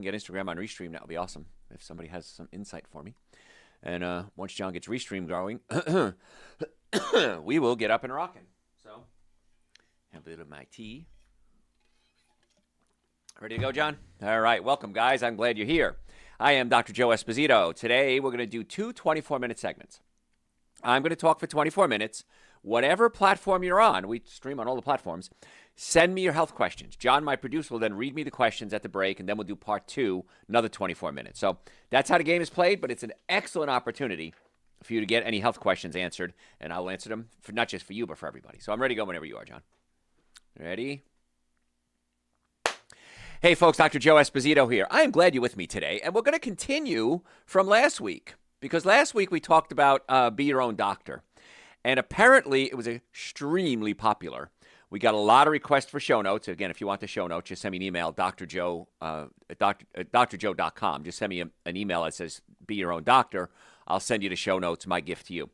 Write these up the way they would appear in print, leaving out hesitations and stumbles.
Get Instagram on Restream, that would be awesome if somebody has some insight for me. And once John gets Restream going, we will get up and rocking. So, have a bit of my tea. Ready to go, John? All right, welcome, guys. I'm glad you're here. I am Dr. Joe Esposito. Today, we're going to do two 24-minute segments. I'm going to talk for 24 minutes. Whatever platform you're on, we stream on all the platforms, send me your health questions. John, my producer, will then read me the questions at the break, and then we'll do part two, another 24 minutes. So that's how the game is played, but it's an excellent opportunity for you to get any health questions answered, and I'll answer them, for not just for you, but for everybody. So I'm ready to go whenever you are, John. Ready? Hey, folks, Dr. Joe Esposito here. I am glad you're with me today, and we're going to continue from last week, because last week we talked about be your own doctor, and apparently it was extremely popular. We got a lot of requests for show notes. Again, if you want the show notes, just send me an email, drjoe, drjoe.com. Just send me an email that says, be your own doctor. I'll send you the show notes, my gift to you.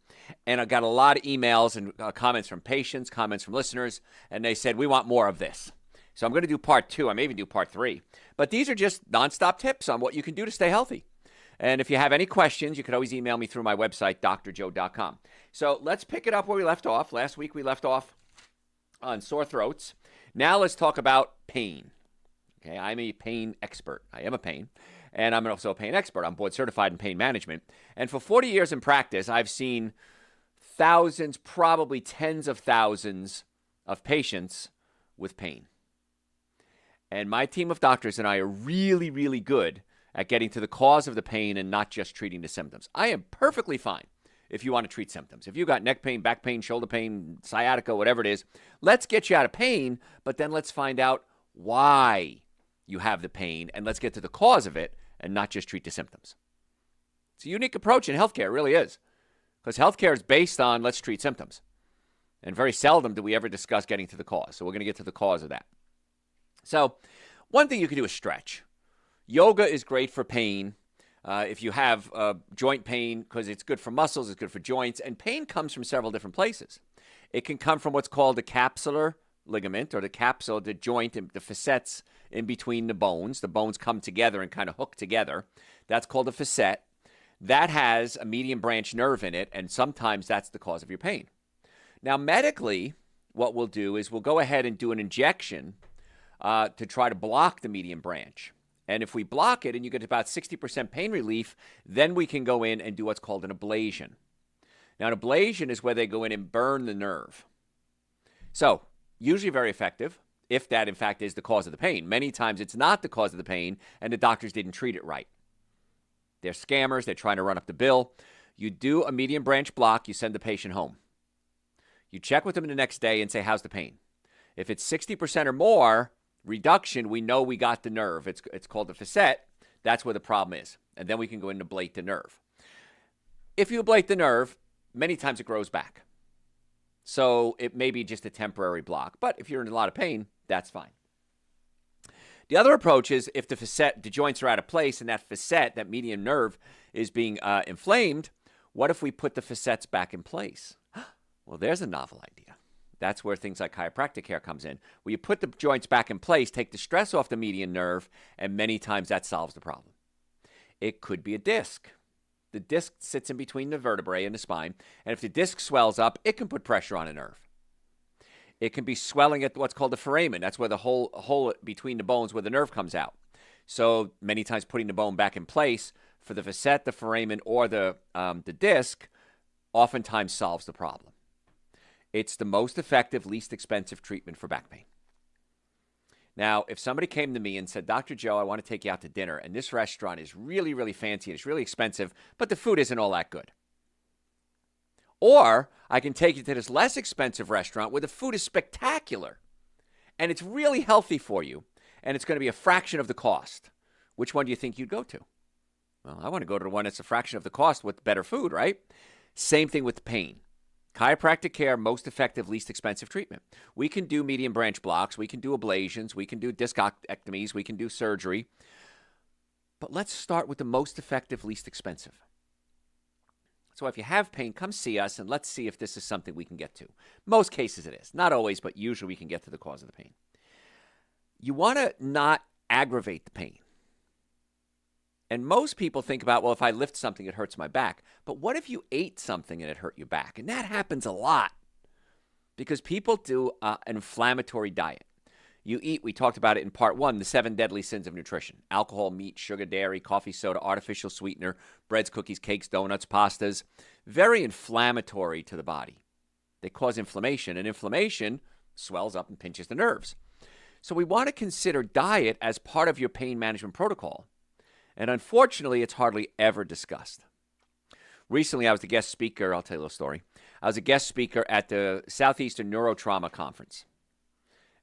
And I got a lot of emails and comments from patients, comments from listeners, and they said, we want more of this. So I'm going to do part two. I may even do part three. But these are just nonstop tips on what you can do to stay healthy. And if you have any questions, you can always email me through my website, drjoe.com. So let's pick it up where we left off. Last week we left off on sore throats. Now let's talk about pain. Okay, I'm a pain expert. I am a pain, and I'm also a pain expert. I'm board certified in pain management. And for 40 years in practice, I've seen thousands, probably tens of thousands of patients with pain. And my team of doctors and I are really, really good at getting to the cause of the pain and not just treating the symptoms. I am perfectly fine if you want to treat symptoms. If you've got neck pain, back pain, shoulder pain, sciatica, whatever it is, let's get you out of pain, but then let's find out why you have the pain, and let's get to the cause of it and not just treat the symptoms. It's a unique approach in healthcare, it really is, because healthcare is based on let's treat symptoms. And very seldom do we ever discuss getting to the cause. So we're going to get to the cause of that. So one thing you can do is stretch. Yoga is great for pain. If you have joint pain, because it's good for muscles, it's good for joints, and pain comes from several different places. It can come from what's called the capsular ligament, or the capsule, the joint, the facets in between the bones. The bones come together and kind of hook together. That's called a facet. That has a median branch nerve in it, and sometimes that's the cause of your pain. Now, medically, what we'll do is we'll go ahead and do an injection to try to block the median branch. And if we block it and you get about 60% pain relief, then we can go in and do what's called an ablation. Now, an ablation is where they go in and burn the nerve. So, usually very effective, if that, in fact, is the cause of the pain. Many times it's not the cause of the pain, and the doctors didn't treat it right. They're scammers. They're trying to run up the bill. You do a median branch block. You send the patient home. You check with them the next day and say, how's the pain? If it's 60% or more reduction, we know we got the nerve. It's called the facet. That's where the problem is. And then we can go in and ablate the nerve. If you ablate the nerve, many times it grows back. So it may be just a temporary block. But if you're in a lot of pain, that's fine. The other approach is if the joints are out of place and that facet, that median nerve, is being inflamed, what if we put the facets back in place? Well, there's a novel idea. That's where things like chiropractic care comes in, where you put the joints back in place, take the stress off the median nerve, and many times that solves the problem. It could be a disc. The disc sits in between the vertebrae and the spine, and if the disc swells up, it can put pressure on a nerve. It can be swelling at what's called the foramen. That's where the hole between the bones where the nerve comes out. So many times putting the bone back in place for the facet, the foramen, or the disc oftentimes solves the problem. It's the most effective, least expensive treatment for back pain. Now, if somebody came to me and said, Dr. Joe, I want to take you out to dinner, and this restaurant is really, really fancy, and it's really expensive, but the food isn't all that good. Or I can take you to this less expensive restaurant where the food is spectacular, and it's really healthy for you, and it's going to be a fraction of the cost. Which one do you think you'd go to? Well, I want to go to the one that's a fraction of the cost with better food, right? Same thing with pain. Chiropractic care, most effective, least expensive treatment. We can do median branch blocks. We can do ablations. We can do discectomies. We can do surgery. But let's start with the most effective, least expensive. So if you have pain, come see us, and let's see if this is something we can get to. Most cases it is. Not always, but usually we can get to the cause of the pain. You want to not aggravate the pain. And most people think about, well, if I lift something, it hurts my back. But what if you ate something and it hurt your back? And that happens a lot because people do an inflammatory diet. You eat, we talked about it in part 1, the 7 deadly sins of nutrition: alcohol, meat, sugar, dairy, coffee, soda, artificial sweetener, breads, cookies, cakes, donuts, pastas. Very inflammatory to the body. They cause inflammation, and inflammation swells up and pinches the nerves. So we want to consider diet as part of your pain management protocol. And unfortunately, it's hardly ever discussed. Recently, I was the guest speaker. I'll tell you a little story. I was a guest speaker at the Southeastern Neurotrauma Conference.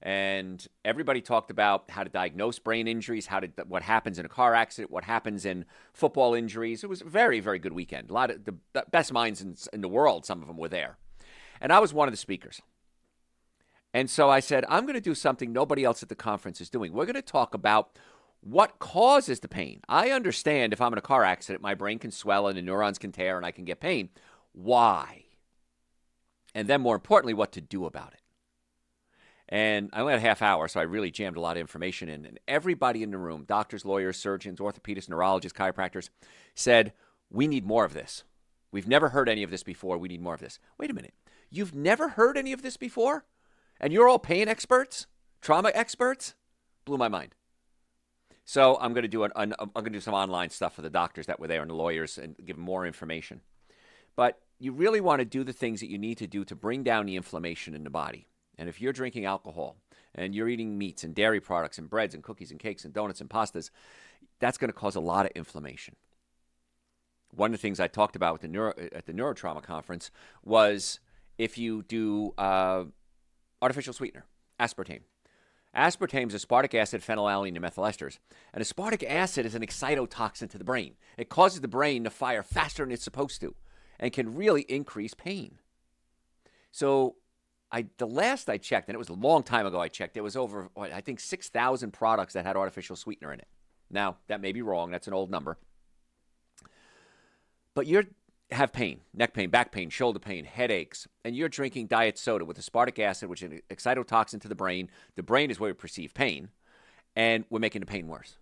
And everybody talked about how to diagnose brain injuries, what happens in a car accident, what happens in football injuries. It was a very, very good weekend. A lot of the best minds in the world, some of them were there. And I was one of the speakers. And so I said, I'm going to do something nobody else at the conference is doing. We're going to talk about what causes the pain. I understand if I'm in a car accident, my brain can swell and the neurons can tear and I can get pain. Why? And then more importantly, what to do about it. And I only had a half hour, so I really jammed a lot of information in. And everybody in the room, doctors, lawyers, surgeons, orthopedists, neurologists, chiropractors, said, we need more of this. We've never heard any of this before. We need more of this. Wait a minute. You've never heard any of this before? And you're all pain experts? Trauma experts? Blew my mind. So I'm going to do I'm going to do some online stuff for the doctors that were there and the lawyers and give them more information. But you really want to do the things that you need to do to bring down the inflammation in the body. And if you're drinking alcohol and you're eating meats and dairy products and breads and cookies and cakes and donuts and pastas, that's going to cause a lot of inflammation. One of the things I talked about at the Neurotrauma Conference was if you do artificial sweetener, aspartame. Aspartame is aspartic acid, phenylalanine, and methyl esters. And aspartic acid is an excitotoxin to the brain. It causes the brain to fire faster than it's supposed to and can really increase pain. So the last I checked, and it was a long time ago I checked, there was over, I think, 6,000 products that had artificial sweetener in it. Now, that may be wrong. That's an old number. But you have pain, neck pain, back pain, shoulder pain, headaches, and you're drinking diet soda with aspartic acid, which is an excitotoxin to the brain. The brain is where we perceive pain, and we're making the pain worse.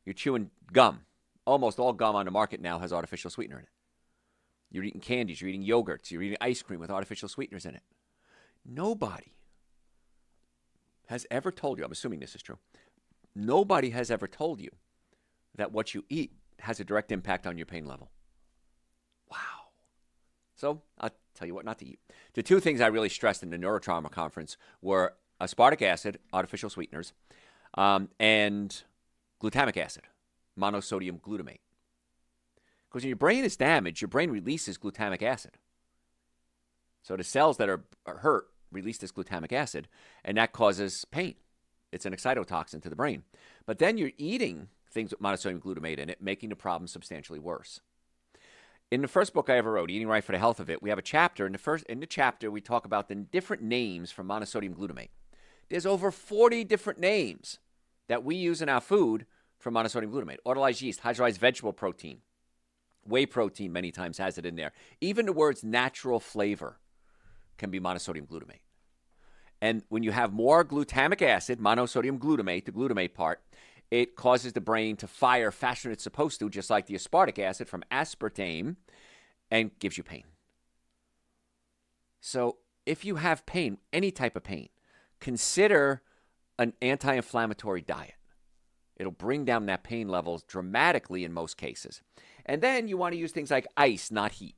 You're chewing gum. Almost all gum on the market now has artificial sweetener in it. You're eating candies, you're eating yogurts, you're eating ice cream with artificial sweeteners in it. Nobody has ever told you, I'm assuming this is true, nobody has ever told you that what you eat has a direct impact on your pain level. Wow. So I'll tell you what not to eat. The two things I really stressed in the Neurotrauma Conference were aspartic acid, artificial sweeteners, and glutamic acid, monosodium glutamate. Because when your brain is damaged, your brain releases glutamic acid. So the cells that are hurt release this glutamic acid, and that causes pain. It's an excitotoxin to the brain. But then you're eating things with monosodium glutamate in it, making the problem substantially worse. In the first book I ever wrote, Eating Right for the Health of It, we have a chapter. In the chapter, we talk about the different names for monosodium glutamate. There's over 40 different names that we use in our food for monosodium glutamate. Autolyzed yeast, hydrolyzed vegetable protein, whey protein many times has it in there. Even the words natural flavor can be monosodium glutamate. And when you have more glutamic acid, monosodium glutamate, the glutamate part, it causes the brain to fire faster than it's supposed to, just like the aspartic acid from aspartame, and gives you pain. So if you have pain, any type of pain, consider an anti-inflammatory diet. It'll bring down that pain levels dramatically in most cases. And then you want to use things like ice, not heat.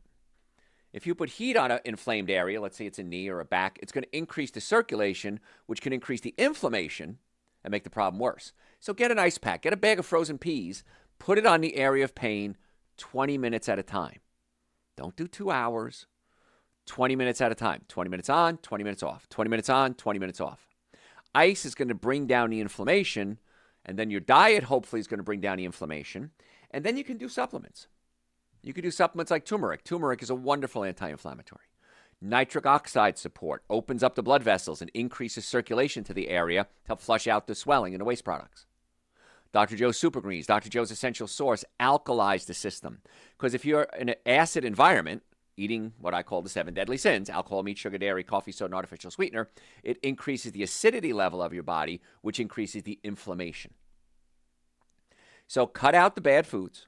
If you put heat on an inflamed area, let's say it's a knee or a back, it's going to increase the circulation, which can increase the inflammation and make the problem worse. So get an ice pack, get a bag of frozen peas, put it on the area of pain 20 minutes at a time. Don't do 2 hours, 20 minutes at a time. 20 minutes on, 20 minutes off. 20 minutes on, 20 minutes off. Ice is going to bring down the inflammation, and then your diet hopefully is going to bring down the inflammation, and then you can do supplements. You can do supplements like turmeric. Turmeric is a wonderful anti-inflammatory. Nitric oxide support opens up the blood vessels and increases circulation to the area to help flush out the swelling in the waste products. Dr. Joe's Super Greens, Dr. Joe's Essential Source alkalize the system. Because if you're in an acid environment, eating what I call the 7 deadly sins, alcohol, meat, sugar, dairy, coffee, soda, and artificial sweetener, it increases the acidity level of your body, which increases the inflammation. So cut out the bad foods.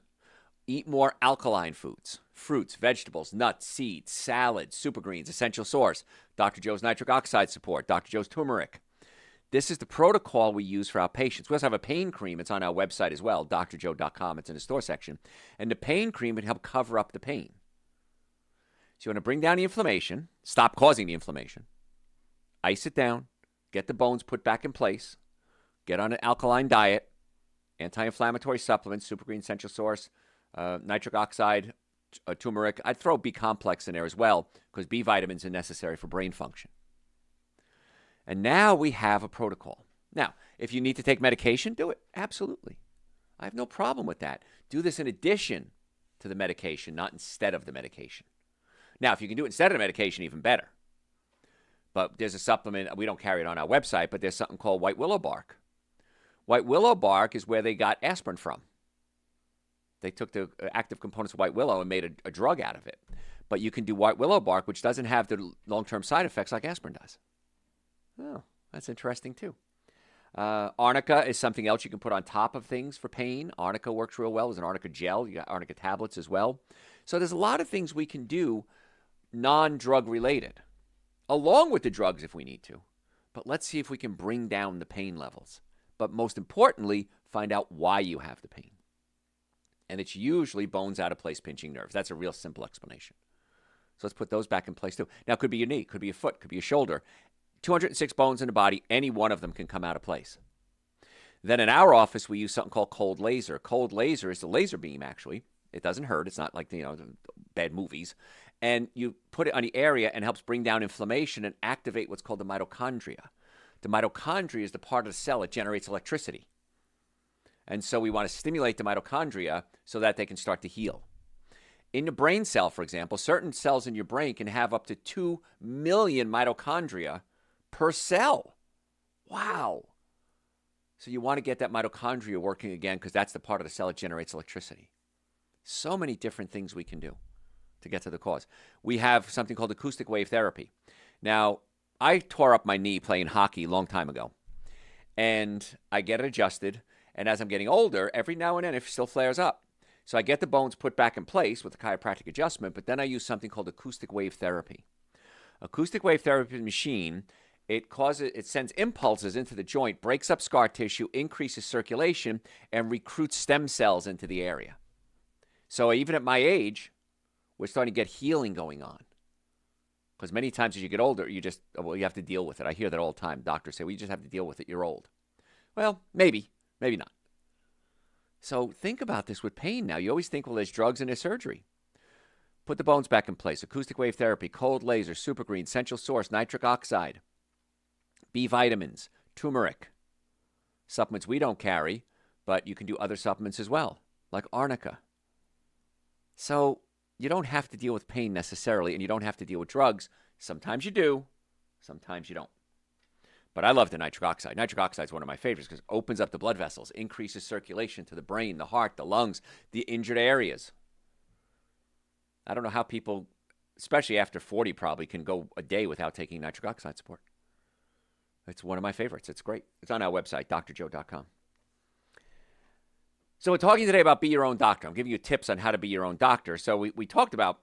Eat more alkaline foods, fruits, vegetables, nuts, seeds, salads, super greens, essential source, Dr. Joe's nitric oxide support, Dr. Joe's turmeric. This is the protocol we use for our patients. We also have a pain cream. It's on our website as well, drjoe.com. It's in the store section. And the pain cream would help cover up the pain. So you want to bring down the inflammation, stop causing the inflammation, ice it down, get the bones put back in place, get on an alkaline diet, anti-inflammatory supplements, super green essential source, nitric oxide, turmeric. I'd throw B complex in there as well because B vitamins are necessary for brain function. And now we have a protocol. Now, if you need to take medication, do it. Absolutely. I have no problem with that. Do this in addition to the medication, not instead of the medication. Now, if you can do it instead of the medication, even better. But there's a supplement, we don't carry it on our website, but there's something called white willow bark. White willow bark is where they got aspirin from. They took the active components of white willow and made a drug out of it. But you can do white willow bark, which doesn't have the long-term side effects like aspirin does. Oh, that's interesting too. Arnica is something else you can put on top of things for pain. Arnica works real well. There's an arnica gel. You got arnica tablets as well. So there's a lot of things we can do non-drug related, along with the drugs if we need to. But let's see if we can bring down the pain levels. But most importantly, find out why you have the pain. And it's usually bones out of place, pinching nerves. That's a real simple explanation. So let's put those back in place too. Now, it could be your knee, could be your foot, could be your shoulder. 206 bones in the body, any one of them can come out of place. Then in our office, we use something called cold laser. Cold laser is the laser beam, actually. It doesn't hurt. It's not like, bad movies. And you put it on the area and helps bring down inflammation and activate what's called the mitochondria. The mitochondria is the part of the cell that generates electricity. And so we want to stimulate the mitochondria so that they can start to heal. In the brain cell, for example, certain cells in your brain can have up to 2 million mitochondria per cell. Wow. So you want to get that mitochondria working again because that's the part of the cell that generates electricity. So many different things we can do to get to the cause. We have something called acoustic wave therapy. Now, I tore up my knee playing hockey a long time ago, and I get it adjusted, and as I'm getting older, every now and then it still flares up. So I get the bones put back in place with the chiropractic adjustment, but then I use something called acoustic wave therapy. Acoustic wave therapy machine, it sends impulses into the joint, breaks up scar tissue, increases circulation, and recruits stem cells into the area. So even at my age, we're starting to get healing going on. Because many times as you get older, you have to deal with it. I hear that all the time. Doctors say, well, you just have to deal with it. You're old. Well, maybe not. So think about this with pain now. You always think, well, there's drugs and there's surgery. Put the bones back in place. Acoustic wave therapy, cold laser, super green, essential source, nitric oxide, B vitamins, turmeric. Supplements we don't carry, but you can do other supplements as well, like arnica. So you don't have to deal with pain necessarily, and you don't have to deal with drugs. Sometimes you do, sometimes you don't. But I love the nitric oxide. Nitric oxide is one of my favorites because it opens up the blood vessels, increases circulation to the brain, the heart, the lungs, the injured areas. I don't know how people, especially after 40 probably, can go a day without taking nitric oxide support. It's one of my favorites. It's great. It's on our website, drjoe.com. So we're talking today about be your own doctor. I'm giving you tips on how to be your own doctor. So we talked about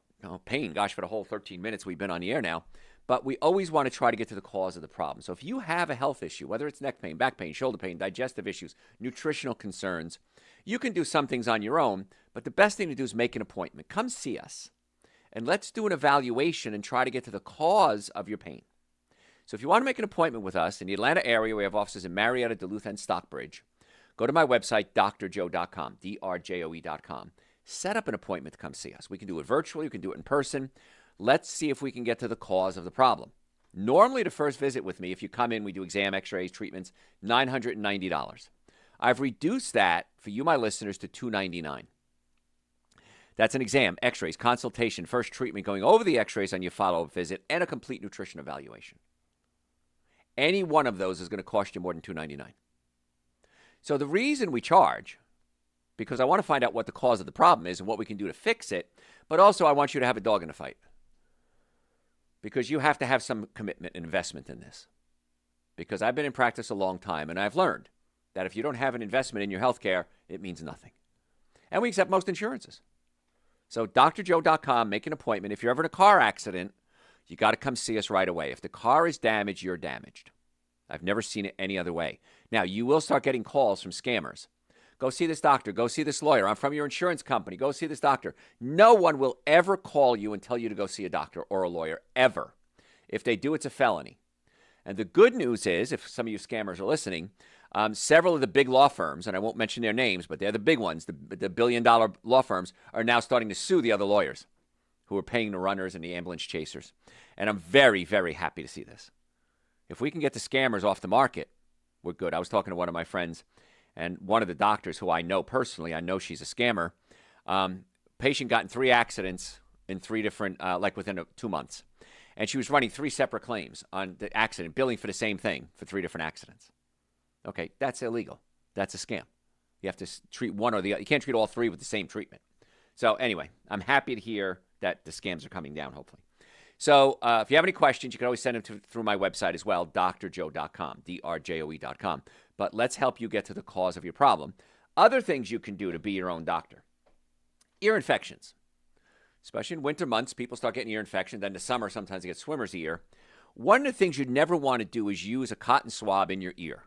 pain, gosh, for the whole 13 minutes we've been on the air now. But we always want to try to get to the cause of the problem. So if you have a health issue, whether it's neck pain, back pain, shoulder pain, digestive issues, nutritional concerns, you can do some things on your own. But the best thing to do is make an appointment. Come see us. And let's do an evaluation and try to get to the cause of your pain. So if you want to make an appointment with us in the Atlanta area, we have offices in Marietta, Duluth, and Stockbridge. Go to my website, drjoe.com, drjoe.com. Set up an appointment to come see us. We can do it virtually. We can do it in person. Let's see if we can get to the cause of the problem. Normally, the first visit with me, if you come in, we do exam, x-rays, treatments, $990. I've reduced that for you, my listeners, to $299. That's an exam, x-rays, consultation, first treatment, going over the x-rays on your follow-up visit, and a complete nutrition evaluation. Any one of those is going to cost you more than $299. So the reason we charge, because I want to find out what the cause of the problem is and what we can do to fix it, but also I want you to have a dog in the fight. Because you have to have some commitment and investment in this. Because I've been in practice a long time, and I've learned that if you don't have an investment in your health care, it means nothing. And we accept most insurances. So drjoe.com, make an appointment. If you're ever in a car accident, you got to come see us right away. If the car is damaged, you're damaged. I've never seen it any other way. Now, you will start getting calls from scammers. Go see this doctor. Go see this lawyer. I'm from your insurance company. Go see this doctor. No one will ever call you and tell you to go see a doctor or a lawyer, ever. If they do, it's a felony. And the good news is, if some of you scammers are listening, several of the big law firms, and I won't mention their names, but they're the big ones, the billion-dollar law firms, are now starting to sue the other lawyers who are paying the runners and the ambulance chasers. And I'm very, very happy to see this. If we can get the scammers off the market, we're good. I was talking to one of my friends, and one of the doctors who I know personally, I know she's a scammer. Patient got in 3 accidents in 3 different, within 2 months. And she was running 3 separate claims on the accident, billing for the same thing for 3 different accidents. Okay, that's illegal. That's a scam. You have to treat one or the other. You can't treat all 3 with the same treatment. So anyway, I'm happy to hear that the scams are coming down, hopefully. So if you have any questions, you can always send them through my website as well, drjoe.com, drjoe.com. But let's help you get to the cause of your problem. Other things you can do to be your own doctor. Ear infections. Especially in winter months, people start getting ear infection. Then in the summer, sometimes they get swimmer's ear. One of the things you'd never want to do is use a cotton swab in your ear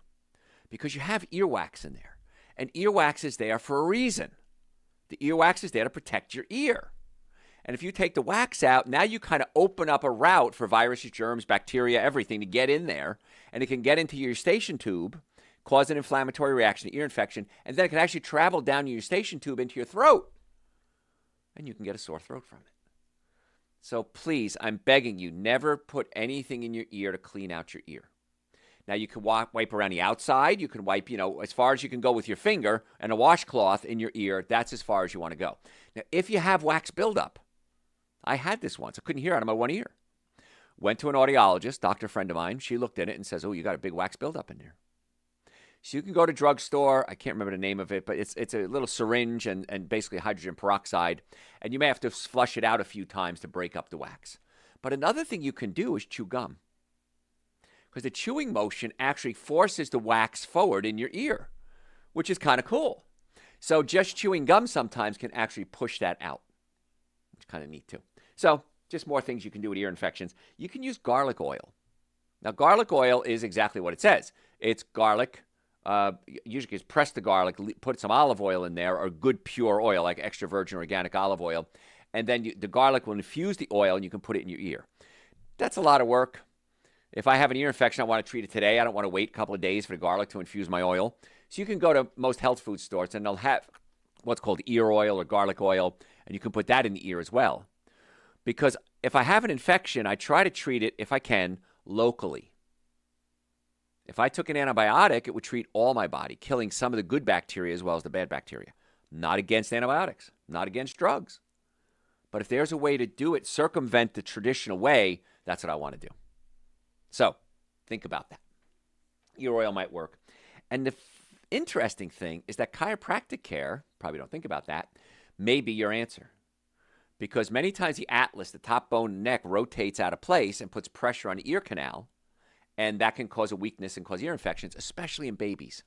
because you have earwax in there. And earwax is there for a reason. The earwax is there to protect your ear. And if you take the wax out, now you kind of open up a route for viruses, germs, bacteria, everything to get in there. And it can get into your eustachian tube, cause an inflammatory reaction, ear infection, and then it can actually travel down your eustachian tube into your throat. And you can get a sore throat from it. So please, I'm begging you, never put anything in your ear to clean out your ear. Now, you can wipe around the outside. You can wipe, as far as you can go with your finger and a washcloth in your ear. That's as far as you want to go. Now, if you have wax buildup, I had this once. I couldn't hear out of my one ear. Went to an audiologist, doctor friend of mine. She looked at it and says, oh, you got a big wax buildup in there. So you can go to drugstore. I can't remember the name of it, but it's a little syringe and basically hydrogen peroxide. And you may have to flush it out a few times to break up the wax. But another thing you can do is chew gum. Because the chewing motion actually forces the wax forward in your ear, which is kind of cool. So just chewing gum sometimes can actually push that out, which is kind of neat too. So just more things you can do with ear infections. You can use garlic oil. Now, garlic oil is exactly what it says. It's garlic. Usually just press the garlic, put some olive oil in there, or good pure oil like extra virgin organic olive oil. And then the garlic will infuse the oil and you can put it in your ear. That's a lot of work. If I have an ear infection, I want to treat it today. I don't want to wait a couple of days for the garlic to infuse my oil. So you can go to most health food stores and they'll have what's called ear oil or garlic oil, and you can put that in the ear as well. Because if I have an infection, I try to treat it, if I can, locally. If I took an antibiotic, it would treat all my body, killing some of the good bacteria as well as the bad bacteria. Not against antibiotics, not against drugs. But if there's a way to do it, circumvent the traditional way, that's what I want to do. So think about that. Ear oil might work. And the interesting thing is that chiropractic care, probably don't think about that, may be your answer. Because many times the atlas, the top bone and neck, rotates out of place and puts pressure on the ear canal. And that can cause a weakness and cause ear infections, especially in babies.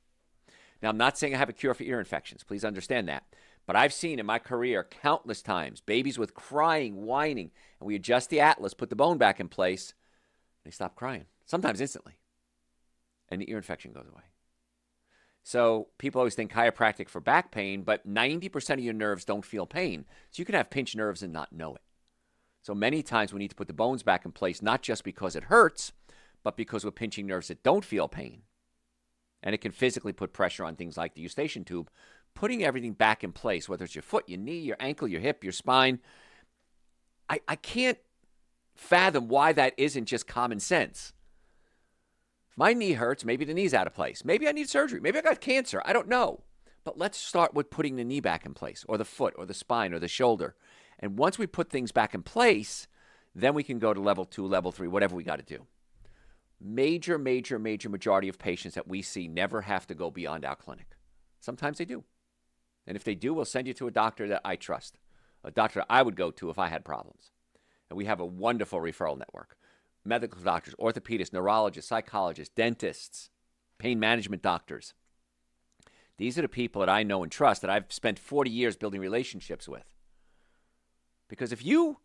Now, I'm not saying I have a cure for ear infections. Please understand that. But I've seen in my career countless times babies with crying, whining, and we adjust the atlas, put the bone back in place, they stop crying, sometimes instantly. And the ear infection goes away. So people always think chiropractic for back pain, but 90% of your nerves don't feel pain. So you can have pinched nerves and not know it. So many times we need to put the bones back in place, not just because it hurts, but because we're pinching nerves that don't feel pain. And it can physically put pressure on things like the eustachian tube, putting everything back in place, whether it's your foot, your knee, your ankle, your hip, your spine. I can't fathom why that isn't just common sense. If my knee hurts, maybe the knee's out of place. Maybe I need surgery. Maybe I got cancer. I don't know. But let's start with putting the knee back in place, or the foot, or the spine, or the shoulder. And once we put things back in place, then we can go to level 2, level 3, whatever we got to do. Major majority of patients that we see never have to go beyond our clinic. Sometimes they do. And if they do, we'll send you to a doctor that I trust, a doctor that I would go to if I had problems. And we have a wonderful referral network. Medical doctors, orthopedists, neurologists, psychologists, dentists, pain management doctors. These are the people that I know and trust, that I've spent 40 years building relationships with. Because if you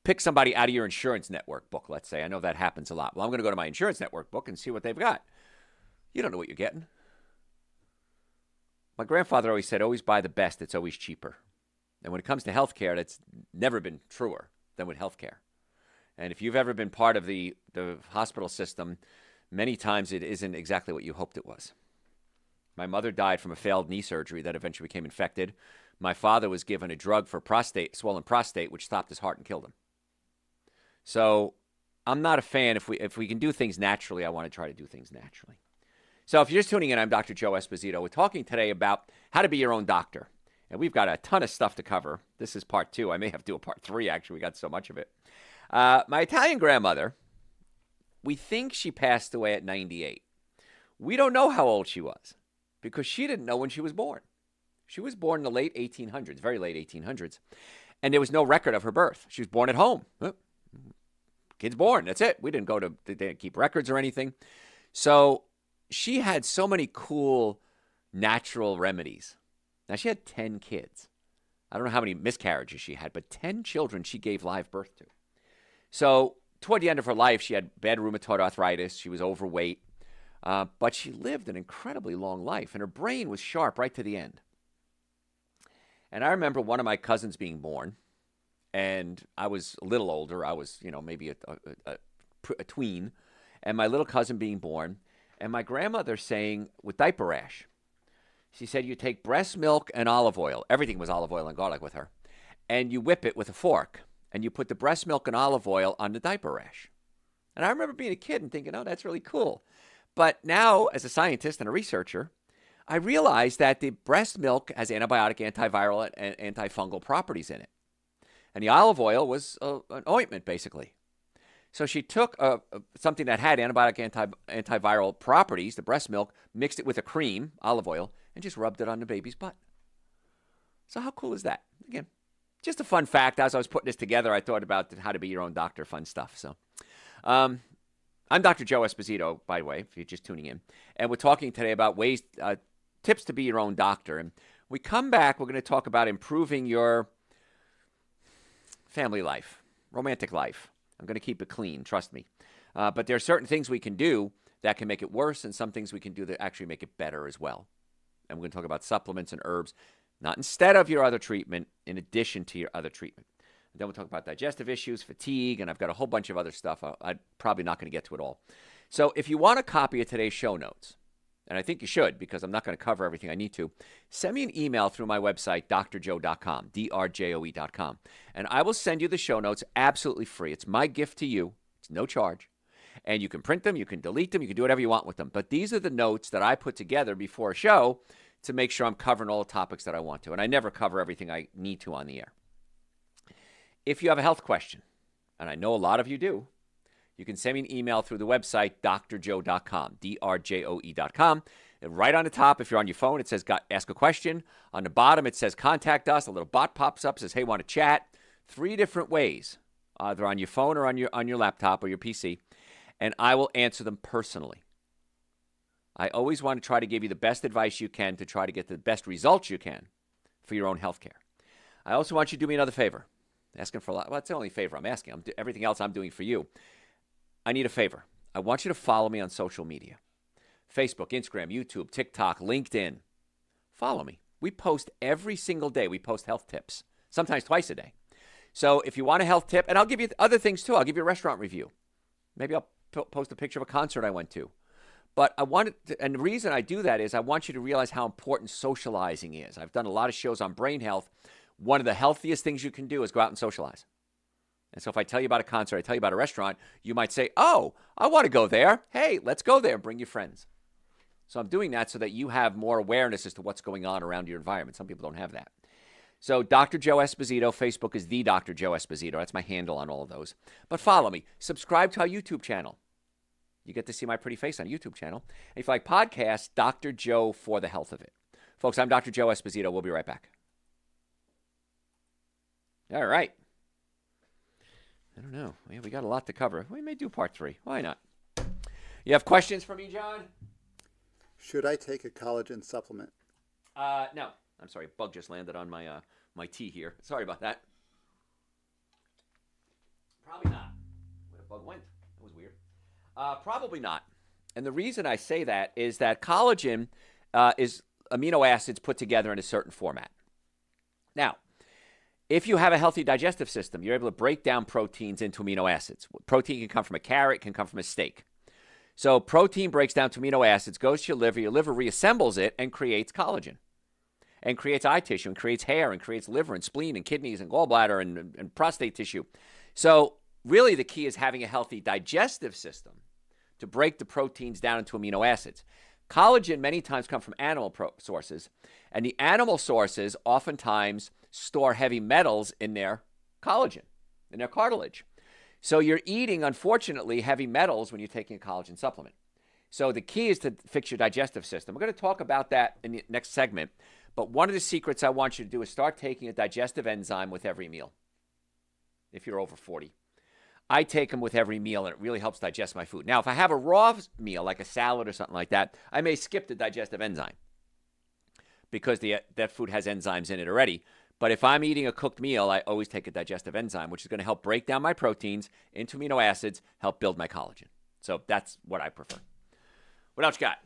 pick somebody out of your insurance network book, let's say, I know that happens a lot. Well, I'm going to go to my insurance network book and see what they've got. You don't know what you're getting. My grandfather always said, always buy the best. It's always cheaper. And when it comes to healthcare, that's never been truer than with healthcare. And if you've ever been part of the hospital system, many times it isn't exactly what you hoped it was. My mother died from a failed knee surgery that eventually became infected. My father was given a drug for swollen prostate, which stopped his heart and killed him. So I'm not a fan. If we can do things naturally, I want to try to do things naturally. So if you're just tuning in, I'm Dr. Joe Esposito. We're talking today about how to be your own doctor. And we've got a ton of stuff to cover. This is part 2. I may have to do a part 3, actually. We got so much of it. My Italian grandmother, we think she passed away at 98. We don't know how old she was because she didn't know when she was born. She was born in the late 1800s, very late 1800s. And there was no record of her birth. She was born at home. Kid's born. That's it. They didn't keep records or anything. So she had so many cool natural remedies. Now, she had 10 kids. I don't know how many miscarriages she had, but 10 children she gave live birth to. So toward the end of her life, she had bad rheumatoid arthritis. She was overweight. But she lived an incredibly long life, and her brain was sharp right to the end. And I remember one of my cousins being born, and I was a little older. I was, maybe a tween, and my little cousin being born, and my grandmother saying, with diaper rash, she said, you take breast milk and olive oil. Everything was olive oil and garlic with her. And you whip it with a fork. And you put the breast milk and olive oil on the diaper rash. And I remember being a kid and thinking, oh, that's really cool. But now, as a scientist and a researcher, I realized that the breast milk has antibiotic, antiviral, and antifungal properties in it. And the olive oil was an ointment, basically. So she took something that had antibiotic, antiviral properties, the breast milk, mixed it with a cream, olive oil, and just rubbed it on the baby's butt. So how cool is that? Again, just a fun fact. As I was putting this together, I thought about how to be your own doctor, fun stuff. So I'm Dr. Joe Esposito, by the way, if you're just tuning in. And we're talking today about tips to be your own doctor. And we come back, we're going to talk about improving your family life, romantic life. I'm going to keep it clean, trust me. But there are certain things we can do that can make it worse, and some things we can do that actually make it better as well. And we're going to talk about supplements and herbs, not instead of your other treatment, in addition to your other treatment. And then we'll talk about digestive issues, fatigue, and I've got a whole bunch of other stuff. I'm probably not going to get to it all. So if you want a copy of today's show notes, and I think you should because I'm not going to cover everything I need to, send me an email through my website, drjoe.com, drjoe.com, and I will send you the show notes absolutely free. It's my gift to you. It's no charge. And you can print them, you can delete them, you can do whatever you want with them. But these are the notes that I put together before a show to make sure I'm covering all the topics that I want to. And I never cover everything I need to on the air. If you have a health question, and I know a lot of you do, you can send me an email through the website, drjoe.com, drjoe.com. And right on the top, if you're on your phone, it says ask a question. On the bottom, it says contact us. A little bot pops up, says, hey, want to chat? 3 different ways, either on your phone or on your laptop or your PC. And I will answer them personally. I always want to try to give you the best advice you can to try to get the best results you can for your own health care. I also want you to do me another favor. Asking for a lot. Well, that's the only favor I'm asking. Everything else I'm doing for you. I need a favor. I want you to follow me on social media. Facebook, Instagram, YouTube, TikTok, LinkedIn. Follow me. We post every single day. We post health tips, sometimes twice a day. So if you want a health tip, and I'll give you other things too. I'll give you a restaurant review. Maybe I'll post a picture of a concert I went to. But and the reason I do that is I want you to realize how important socializing is. I've done a lot of shows on brain health. One of the healthiest things you can do is go out and socialize. And so if I tell you about a concert, I tell you about a restaurant, you might say, oh, I want to go there. Hey, let's go there. Bring your friends. So I'm doing that so that you have more awareness as to what's going on around your environment. Some people don't have that. So Dr. Joe Esposito, Facebook is the Dr. Joe Esposito. That's my handle on all of those. But follow me. Subscribe to our YouTube channel. You get to see my pretty face on a YouTube channel. And if you like podcasts, Dr. Joe for the health of it. Folks, I'm Dr. Joe Esposito. We'll be right back. All right. I don't know. We got a lot to cover. We may do part 3. Why not? You have questions for me, John? Should I take a collagen supplement No, I'm sorry. A bug just landed on my tea here. Sorry about that. Probably not. Where the bug went? That was weird. Probably not. And the reason I say that is that collagen is amino acids put together in a certain format. Now, if you have a healthy digestive system, you're able to break down proteins into amino acids. Protein can come from a carrot, can come from a steak. So protein breaks down to amino acids, goes to your liver reassembles it, and creates collagen. And creates eye tissue, and creates hair, and creates liver, and spleen, and kidneys, and gallbladder, and prostate tissue. So really the key is having a healthy digestive system to break the proteins down into amino acids. Collagen many times come from animal sources, and the animal sources oftentimes store heavy metals in their collagen, in their cartilage. So you're eating, unfortunately, heavy metals when you're taking a collagen supplement. So the key is to fix your digestive system. We're going to talk about that in the next segment, but one of the secrets I want you to do is start taking a digestive enzyme with every meal, if you're over 40. I take them with every meal, and it really helps digest my food. Now, if I have a raw meal, like a salad or something like that, I may skip the digestive enzyme because that food has enzymes in it already. But if I'm eating a cooked meal, I always take a digestive enzyme, which is going to help break down my proteins into amino acids, help build my collagen. So that's what I prefer. What else you got?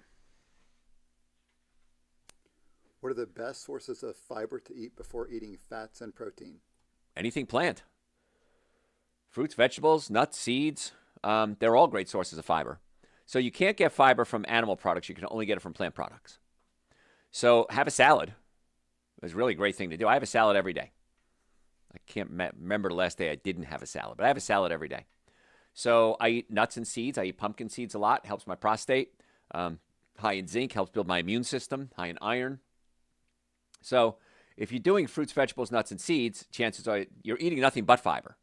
What are the best sources of fiber to eat before eating fats and protein? Anything plant. Fruits, vegetables, nuts, seeds, they're all great sources of fiber. So you can't get fiber from animal products. You can only get it from plant products. So have a salad. It's really a great thing to do. I have a salad every day. I can't remember the last day I didn't have a salad, but I have a salad every day. So I eat nuts and seeds. I eat pumpkin seeds a lot. Helps my prostate. High in zinc, helps build my immune system. High in iron. So if you're doing fruits, vegetables, nuts, and seeds, chances are you're eating nothing but fiber.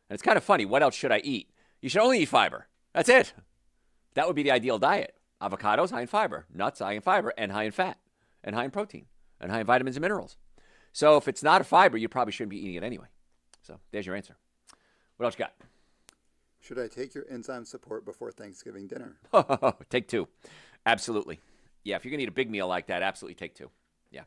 And it's kind of funny. What else should I eat? You should only eat fiber. That's it. That would be the ideal diet. Avocados, high in fiber. Nuts, high in fiber, and high in fat, and high in protein, and high in vitamins and minerals. So if it's not a fiber, you probably shouldn't be eating it anyway. So there's your answer. What else you got? Should I take your enzyme support before Thanksgiving dinner? Take 2. Absolutely. Yeah, if you're going to eat a big meal like that, absolutely take 2. Yeah.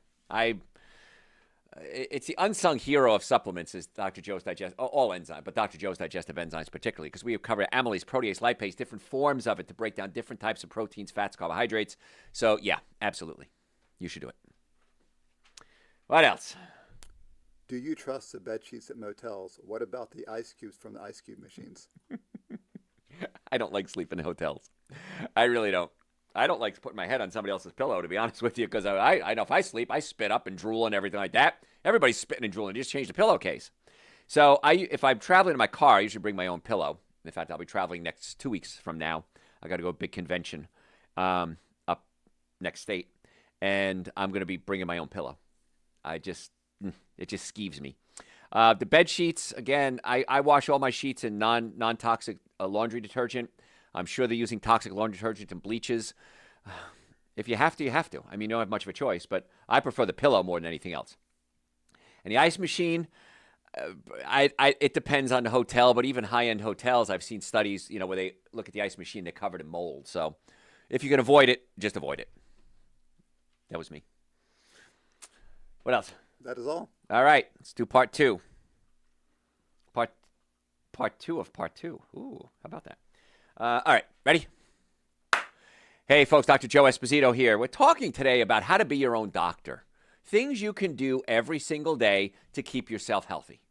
It's the unsung hero of supplements is Dr. Joe's all enzyme, but Dr. Joe's digestive enzymes particularly, because we have covered amylase, protease, lipase, different forms of it to break down different types of proteins, fats, carbohydrates. So yeah, absolutely. You should do it. What else? Do you trust the bed sheets at motels? What about the ice cubes from the ice cube machines? I don't like sleeping in hotels. I really don't. I don't like putting my head on somebody else's pillow, to be honest with you, because I know if I sleep, I spit up and drool and everything like that. Everybody's spitting and drooling. Just change the pillowcase. So if I'm traveling in my car, I usually bring my own pillow. In fact, I'll be traveling next 2 weeks from now. I got to go to a big convention up next state, and I'm going to be bringing my own pillow. It just skeeves me. The bed sheets, again, I wash all my sheets in non-toxic laundry detergent. I'm sure they're using toxic laundry detergent and bleaches. If you have to, you have to. I mean, you don't have much of a choice, but I prefer the pillow more than anything else. And the ice machine, it depends on the hotel, but even high-end hotels, I've seen studies, where they look at the ice machine, they're covered in mold. So if you can avoid it, just avoid it. That was me. What else? That is all. All right, let's do part 2. Part 2 of part 2. Ooh, how about that? All right, ready? Hey, folks, Dr. Joe Esposito here. We're talking today about how to be your own doctor. Things you can do every single day to keep yourself healthy.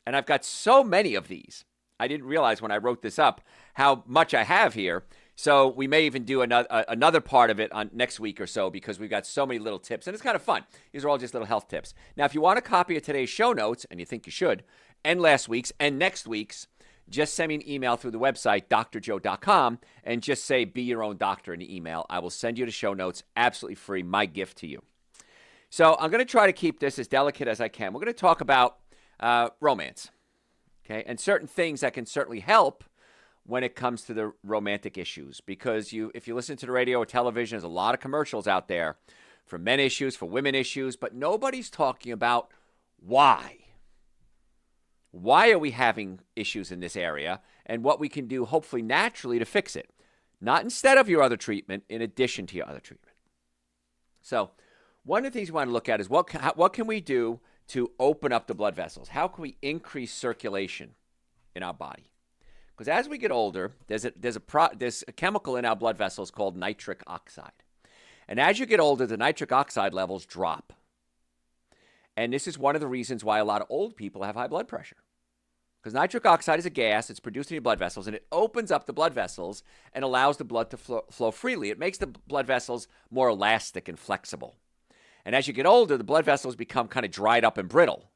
And I've got so many of these. I didn't realize when I wrote this up how much I have here. So we may even do another part of it on next week or so because we've got so many little tips. And it's kind of fun. These are all just little health tips. Now, if you want a copy of today's show notes, and you think you should, and last week's and next week's, just send me an email through the website, drjoe.com, and just say, be your own doctor in the email. I will send you the show notes absolutely free, my gift to you. So I'm going to try to keep this as delicate as I can. We're going to talk about romance, okay, and certain things that can certainly help when it comes to the romantic issues. Because if you listen to the radio or television, there's a lot of commercials out there for men issues, for women issues, but nobody's talking about why. Why are we having issues in this area and what we can do, hopefully naturally, to fix it? Not instead of your other treatment, in addition to your other treatment. So One of the things we want to look at is what can we do to open up the blood vessels? How can we increase circulation in our body? Because as we get older, there's a chemical in our blood vessels called nitric oxide. And as you get older, the nitric oxide levels drop. And this is one of the reasons why a lot of old people have high blood pressure. Because nitric oxide is a gas, it's produced in your blood vessels, and it opens up the blood vessels and allows the blood to flow freely. It makes the blood vessels more elastic and flexible. And as you get older, the blood vessels become kind of dried up and brittle.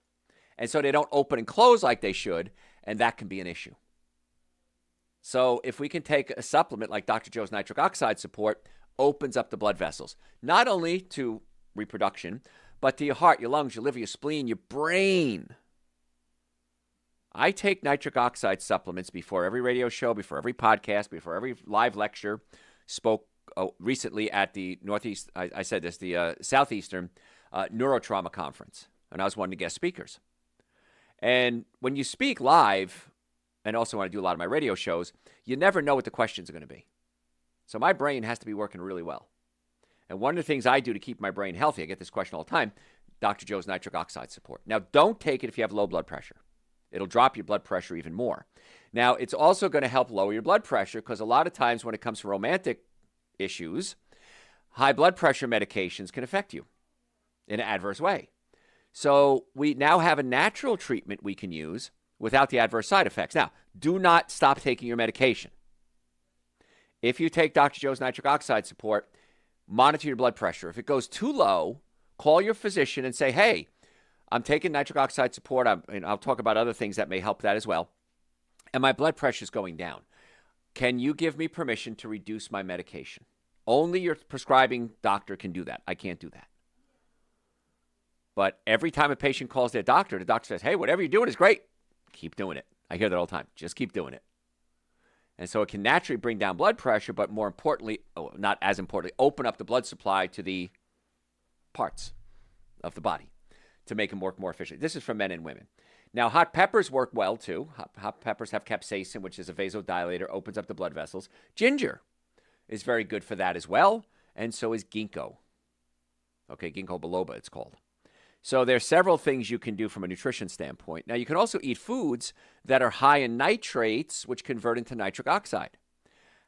And so they don't open and close like they should, and that can be an issue. So if we can take a supplement like Dr. Joe's nitric oxide support, opens up the blood vessels, not only to reproduction, but to your heart, your lungs, your liver, your spleen, your brain. I take nitric oxide supplements before every radio show, before every podcast, before every live lecture. Spoke recently at the Northeast, I said this, the Southeastern Neurotrauma Conference, and I was one of the guest speakers. And when you speak live, and also when I do a lot of my radio shows, you never know what the questions are going to be. So my brain has to be working really well. And one of the things I do to keep my brain healthy, I get this question all the time, Dr. Joe's nitric oxide support. Now, don't take it if you have low blood pressure. It'll drop your blood pressure even more. Now, it's also going to help lower your blood pressure because a lot of times when it comes to romantic issues, high blood pressure medications can affect you in an adverse way. So we now have a natural treatment we can use without the adverse side effects. Now, do not stop taking your medication. If you take Dr. Joe's nitric oxide support, monitor your blood pressure. If it goes too low, call your physician and say, hey, I'm taking nitric oxide support. I'll talk about other things that may help that as well. And my blood pressure is going down. Can you give me permission to reduce my medication? Only your prescribing doctor can do that. I can't do that. But every time a patient calls their doctor, the doctor says, hey, whatever you're doing is great. Keep doing it. I hear that all the time. Just keep doing it. And so it can naturally bring down blood pressure, but more importantly, not as importantly, open up the blood supply to the parts of the body to make them work more efficiently. This is for men and women. Now, hot peppers work well, too. Hot peppers have capsaicin, which is a vasodilator, opens up the blood vessels. Ginger is very good for that as well, and so is ginkgo. Okay, ginkgo biloba, it's called. So there are several things you can do from a nutrition standpoint. Now, you can also eat foods that are high in nitrates, which convert into nitric oxide.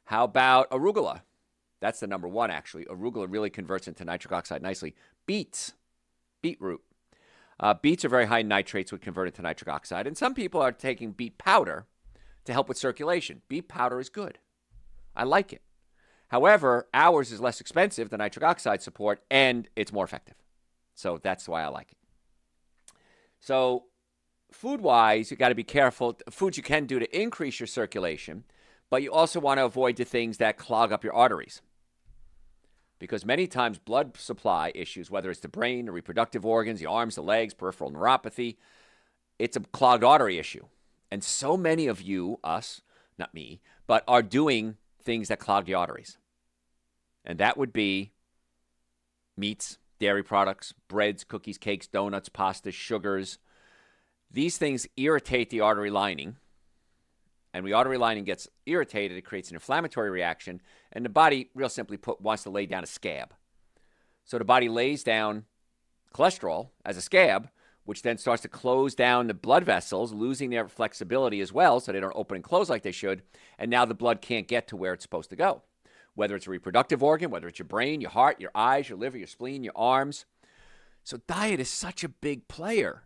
How about arugula? That's the number one, actually. Arugula really converts into nitric oxide nicely. Beets, beetroot. Beets are very high in nitrates, which convert into nitric oxide. And some people are taking beet powder to help with circulation. Beet powder is good. I like it. However, ours is less expensive than nitric oxide support, and it's more effective. So that's why I like it. So food-wise, you got to be careful. Foods you can do to increase your circulation, but you also want to avoid the things that clog up your arteries. Because many times blood supply issues, whether it's the brain, the reproductive organs, the arms, the legs, peripheral neuropathy, it's a clogged artery issue. And so many of you, us, not me, but are doing things that clog the arteries. And that would be meats, dairy products, breads, cookies, cakes, donuts, pasta, sugars. These things irritate the artery lining. And when the artery lining gets irritated, it creates an inflammatory reaction. And the body, real simply put, wants to lay down a scab. So the body lays down cholesterol as a scab, which then starts to close down the blood vessels, losing their flexibility as well, so they don't open and close like they should. And now the blood can't get to where it's supposed to go. Whether it's a reproductive organ, whether it's your brain, your heart, your eyes, your liver, your spleen, your arms. So diet is such a big player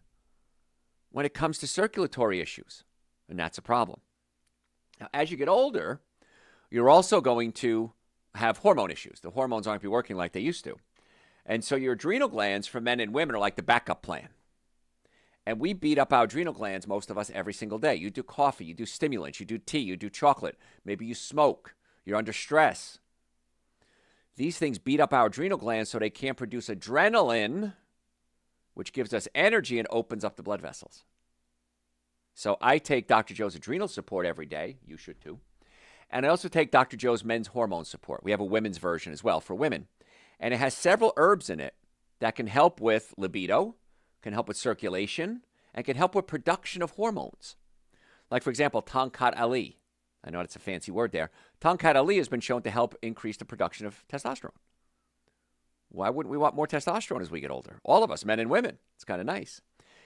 when it comes to circulatory issues, and that's a problem. Now, as you get older, you're also going to have hormone issues. The hormones aren't be working like they used to. And so your adrenal glands for men and women are like the backup plan. And we beat up our adrenal glands, most of us, every single day. You do coffee, you do stimulants, you do tea, you do chocolate. Maybe you smoke. You're under stress. These things beat up our adrenal glands so they can't produce adrenaline, which gives us energy and opens up the blood vessels. So I take Dr. Joe's adrenal support every day. You should too. And I also take Dr. Joe's men's hormone support. We have a women's version as well for women. And it has several herbs in it that can help with libido, can help with circulation, and can help with production of hormones. Like, for example, Tongkat Ali. I know it's a fancy word there. Tongkat Ali has been shown to help increase the production of testosterone. Why wouldn't we want more testosterone as we get older? All of us, men and women. It's kind of nice.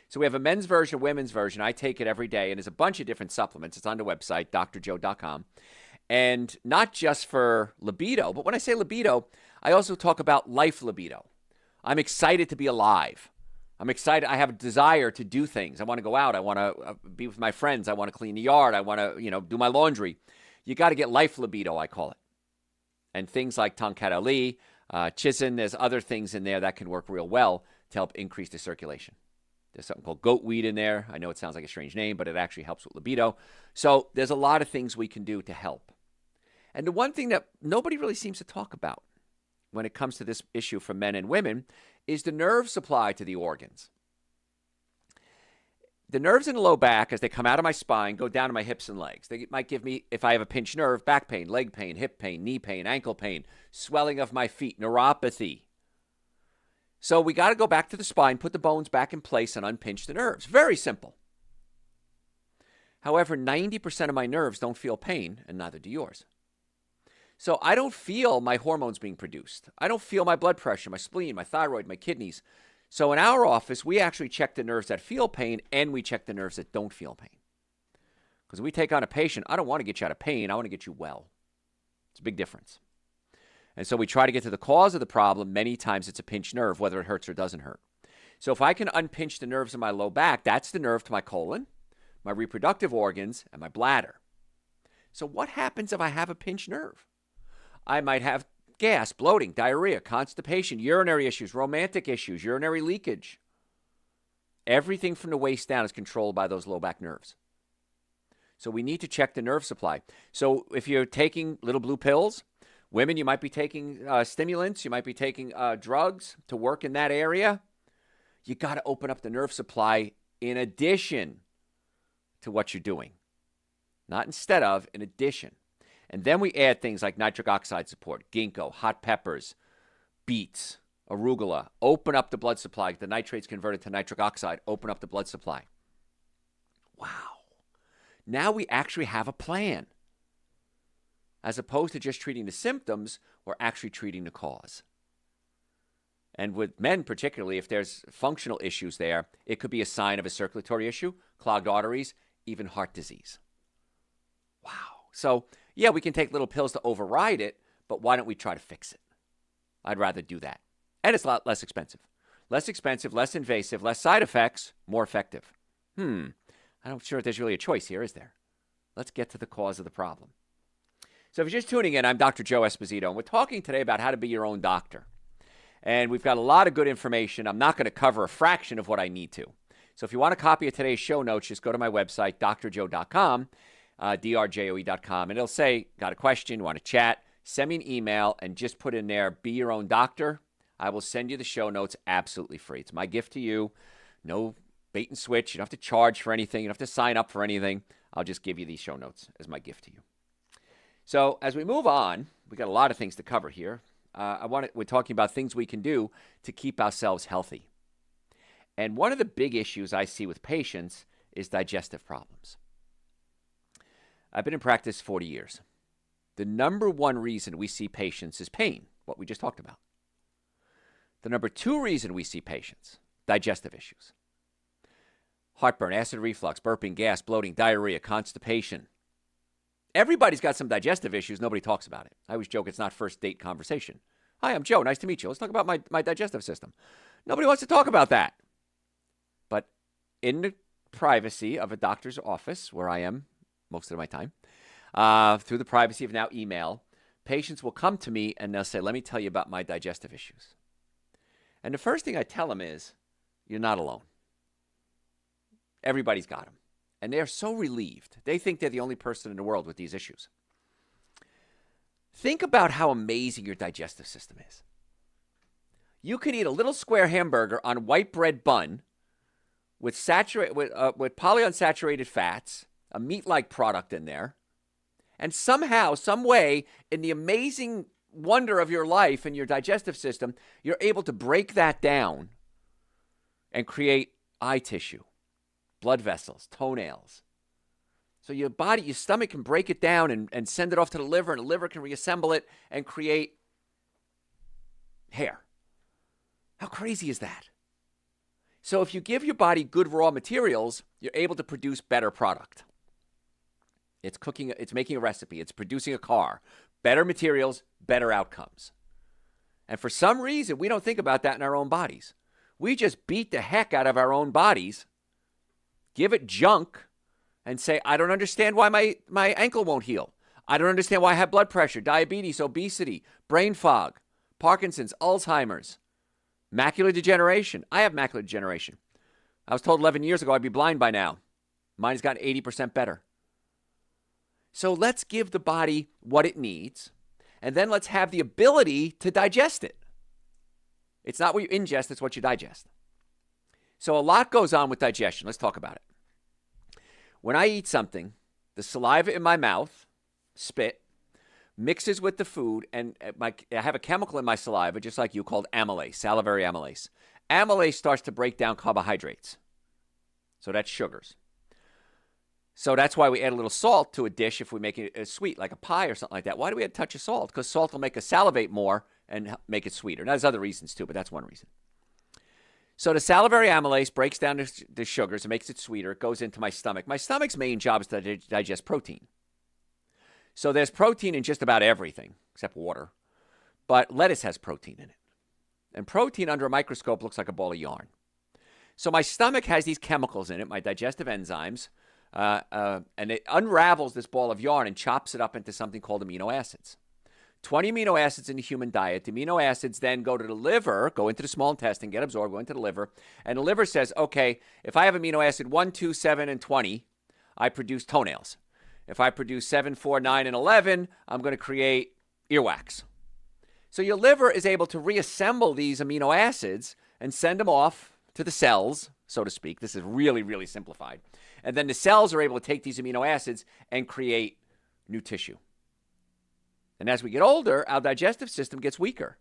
So we have a men's version, a women's version. I take it every day, and there's a bunch of different supplements. It's on the website, drjoe.com. And not just for libido, but when I say libido, I also talk about life libido. I'm excited to be alive. I'm excited. I have a desire to do things. I want to go out. I want to be with my friends. I want to clean the yard. I want to, do my laundry. You got to get life libido, I call it. And things like Tongkat Ali, Chisin, there's other things in there that can work real well to help increase the circulation. There's something called goat weed in there. I know it sounds like a strange name, but it actually helps with libido. So there's a lot of things we can do to help. And the one thing that nobody really seems to talk about when it comes to this issue for men and women is the nerve supply to the organs. The nerves in the low back, as they come out of my spine, go down to my hips and legs. They might give me, if I have a pinched nerve, back pain, leg pain, hip pain, knee pain, ankle pain, swelling of my feet, neuropathy. So we got to go back to the spine, put the bones back in place, and unpinch the nerves. Very simple. However, 90% of my nerves don't feel pain, and neither do yours. So I don't feel my hormones being produced. I don't feel my blood pressure, my spleen, my thyroid, my kidneys. So in our office, we actually check the nerves that feel pain, and we check the nerves that don't feel pain. Because when we take on a patient, I don't want to get you out of pain. I want to get you well. It's a big difference. And so we try to get to the cause of the problem. Many times it's a pinched nerve, whether it hurts or doesn't hurt. So if I can unpinch the nerves in my low back, that's the nerve to my colon, my reproductive organs, and my bladder. So what happens if I have a pinched nerve? I might have gas, bloating, diarrhea, constipation, urinary issues, romantic issues, urinary leakage. Everything from the waist down is controlled by those low back nerves. So we need to check the nerve supply. So if you're taking little blue pills, women, you might be taking stimulants, you might be taking drugs to work in that area. You got to open up the nerve supply in addition to what you're doing. Not instead of, in addition. And then we add things like nitric oxide support, ginkgo, hot peppers, beets, arugula. Open up the blood supply. The nitrates converted to nitric oxide. Open up the blood supply. Wow. Now we actually have a plan. As opposed to just treating the symptoms, we're actually treating the cause. And with men particularly, if there's functional issues there, it could be a sign of a circulatory issue, clogged arteries, even heart disease. Wow. So, yeah, we can take little pills to override it, but why don't we try to fix it? I'd rather do that. And it's a lot less expensive. Less expensive, less invasive, less side effects, more effective. I'm not sure if there's really a choice here, is there? Let's get to the cause of the problem. So if you're just tuning in, I'm Dr. Joe Esposito, and we're talking today about how to be your own doctor. And we've got a lot of good information. I'm not going to cover a fraction of what I need to. So if you want a copy of today's show notes, just go to my website, drjoe.com, drjoe.com, and it'll say, got a question, want to chat, send me an email, and just put in there, be your own doctor. I will send you the show notes absolutely free. It's my gift to you. No bait and switch. You don't have to charge for anything. You don't have to sign up for anything. I'll just give you these show notes as my gift to you. So as we move on, we got a lot of things to cover here. We're talking about things we can do to keep ourselves healthy. And one of the big issues I see with patients is digestive problems. I've been in practice 40 years. The number one reason we see patients is pain, what we just talked about. The number two reason we see patients, digestive issues. Heartburn, acid reflux, burping, gas, bloating, diarrhea, constipation. Everybody's got some digestive issues. Nobody talks about it. I always joke it's not first date conversation. Hi, I'm Joe. Nice to meet you. Let's talk about my digestive system. Nobody wants to talk about that. But in the privacy of a doctor's office, where I am most of my time, through the privacy of now email, patients will come to me and they'll say, let me tell you about my digestive issues. And the first thing I tell them is, you're not alone. Everybody's got them. And they're so relieved. They think they're the only person in the world with these issues. Think about how amazing your digestive system is. You can eat a little square hamburger on white bread bun with polyunsaturated fats, a meat-like product in there, and somehow, some way, in the amazing wonder of your life and your digestive system, you're able to break that down and create eye tissue, blood vessels, toenails. So your body, your stomach can break it down and send it off to the liver, and the liver can reassemble it and create hair. How crazy is that? So if you give your body good raw materials, you're able to produce better product. It's cooking, it's making a recipe, it's producing a car. Better materials, better outcomes. And for some reason, we don't think about that in our own bodies. We just beat the heck out of our own bodies, give it junk, and say, I don't understand why my ankle won't heal. I don't understand why I have blood pressure, diabetes, obesity, brain fog, Parkinson's, Alzheimer's, macular degeneration. I have macular degeneration. I was told 11 years ago I'd be blind by now. Mine has gotten 80% better. So let's give the body what it needs, and then let's have the ability to digest it. It's not what you ingest, it's what you digest. So a lot goes on with digestion. Let's talk about it. When I eat something, the saliva in my mouth, spit, mixes with the food, and I have a chemical in my saliva, just like you, called amylase, salivary amylase. Amylase starts to break down carbohydrates. So that's sugars. So that's why we add a little salt to a dish if we make it sweet, like a pie or something like that. Why do we add a touch of salt? Because salt will make us salivate more and make it sweeter. Now, there's other reasons too, but that's one reason. So the salivary amylase breaks down the sugars and makes it sweeter. It goes into my stomach. My stomach's main job is to digest protein. So there's protein in just about everything, except water. But lettuce has protein in it. And protein under a microscope looks like a ball of yarn. So my stomach has these chemicals in it, my digestive enzymes, and it unravels this ball of yarn and chops it up into something called amino acids. 20 amino acids in the human diet. The amino acids then go to the liver, go into the small intestine, get absorbed, go into the liver. And the liver says, okay, if I have amino acid 1, 2, 7, and 20, I produce toenails. If I produce 7, 4, 9, and 11, I'm going to create earwax. So your liver is able to reassemble these amino acids and send them off to the cells, so to speak. This is really, really simplified. And then the cells are able to take these amino acids and create new tissue. And as we get older, our digestive system gets weaker.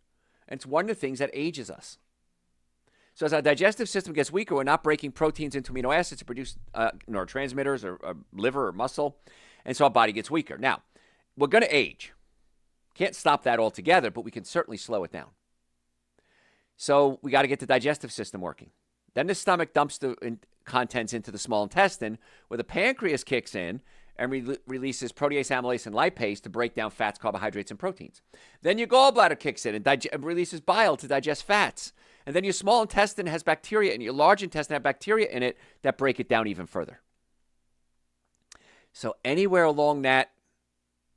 And it's one of the things that ages us. So as our digestive system gets weaker, we're not breaking proteins into amino acids to produce neurotransmitters or liver or muscle. And so our body gets weaker. Now, we're going to age. Can't stop that altogether, but we can certainly slow it down. So we got to get the digestive system working. Then the stomach dumps the contents into the small intestine, where the pancreas kicks in and releases protease, amylase, and lipase to break down fats, carbohydrates, and proteins. Then your gallbladder kicks in and releases bile to digest fats. And then your small intestine has bacteria, and your large intestine has bacteria in it that break it down even further. So anywhere along that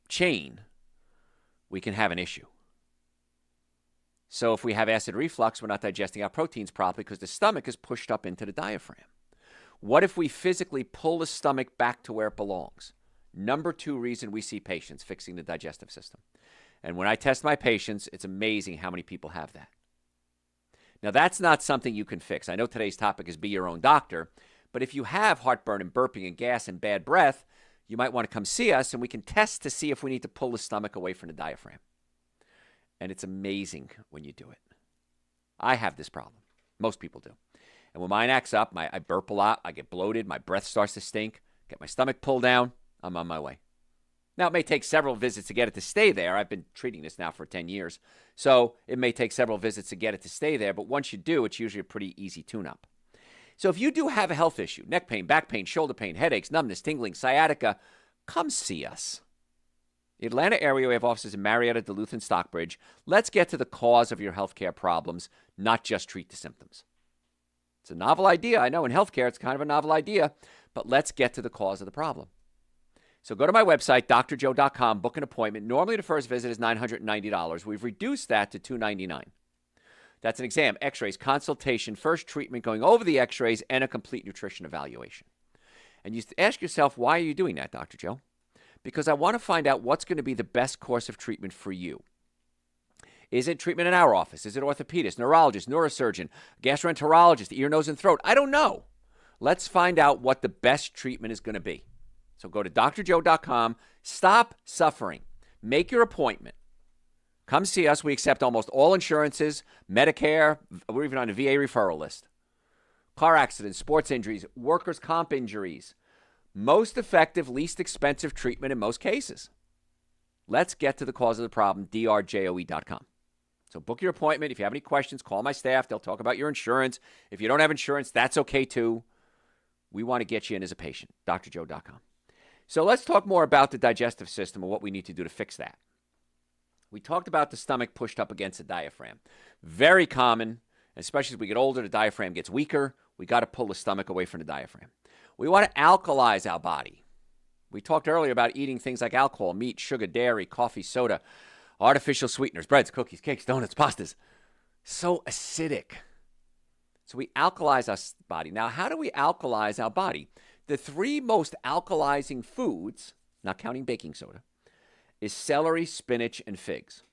chain, we can have an issue. So if we have acid reflux, we're not digesting our proteins properly because the stomach is pushed up into the diaphragm. What if we physically pull the stomach back to where it belongs? Number 2 reason we see patients fixing the digestive system. And when I test my patients, it's amazing how many people have that. Now, that's not something you can fix. I know today's topic is be your own doctor, but if you have heartburn and burping and gas and bad breath, you might want to come see us, and we can test to see if we need to pull the stomach away from the diaphragm. And it's amazing when you do it. I have this problem. Most people do. And when mine acts up, I burp a lot, I get bloated, my breath starts to stink, get my stomach pulled down, I'm on my way. Now, it may take several visits to get it to stay there. I've been treating this now for 10 years. So it may take several visits to get it to stay there. But once you do, it's usually a pretty easy tune-up. So if you do have a health issue, neck pain, back pain, shoulder pain, headaches, numbness, tingling, sciatica, come see us. The Atlanta area, we have offices in Marietta, Duluth, and Stockbridge. Let's get to the cause of your healthcare problems, not just treat the symptoms. It's a novel idea. I know in healthcare it's kind of a novel idea, but let's get to the cause of the problem. So go to my website, drjoe.com, book an appointment. Normally the first visit is $990. We've reduced that to $299. That's an exam, x-rays, consultation, first treatment, going over the x-rays, and a complete nutrition evaluation. And you ask yourself, why are you doing that, Dr. Joe? Because I want to find out what's going to be the best course of treatment for you. Is it treatment in our office? Is it orthopedist, neurologist, neurosurgeon, gastroenterologist, ear, nose, and throat? I don't know. Let's find out what the best treatment is going to be. So go to drjoe.com. Stop suffering. Make your appointment. Come see us. We accept almost all insurances, Medicare. We're even on a VA referral list. Car accidents, sports injuries, workers' comp injuries. Most effective, least expensive treatment in most cases. Let's get to the cause of the problem, drjoe.com. So book your appointment. If you have any questions, call my staff. They'll talk about your insurance. If you don't have insurance, that's okay too. We want to get you in as a patient, drjoe.com. So let's talk more about the digestive system and what we need to do to fix that. We talked about the stomach pushed up against the diaphragm. Very common, especially as we get older, the diaphragm gets weaker. We got to pull the stomach away from the diaphragm. We want to alkalize our body. We talked earlier about eating things like alcohol, meat, sugar, dairy, coffee, soda, artificial sweeteners, breads, cookies, cakes, donuts, pastas. So acidic. So we alkalize our body. Now, how do we alkalize our body? The three most alkalizing foods, not counting baking soda, is celery, spinach, and figs.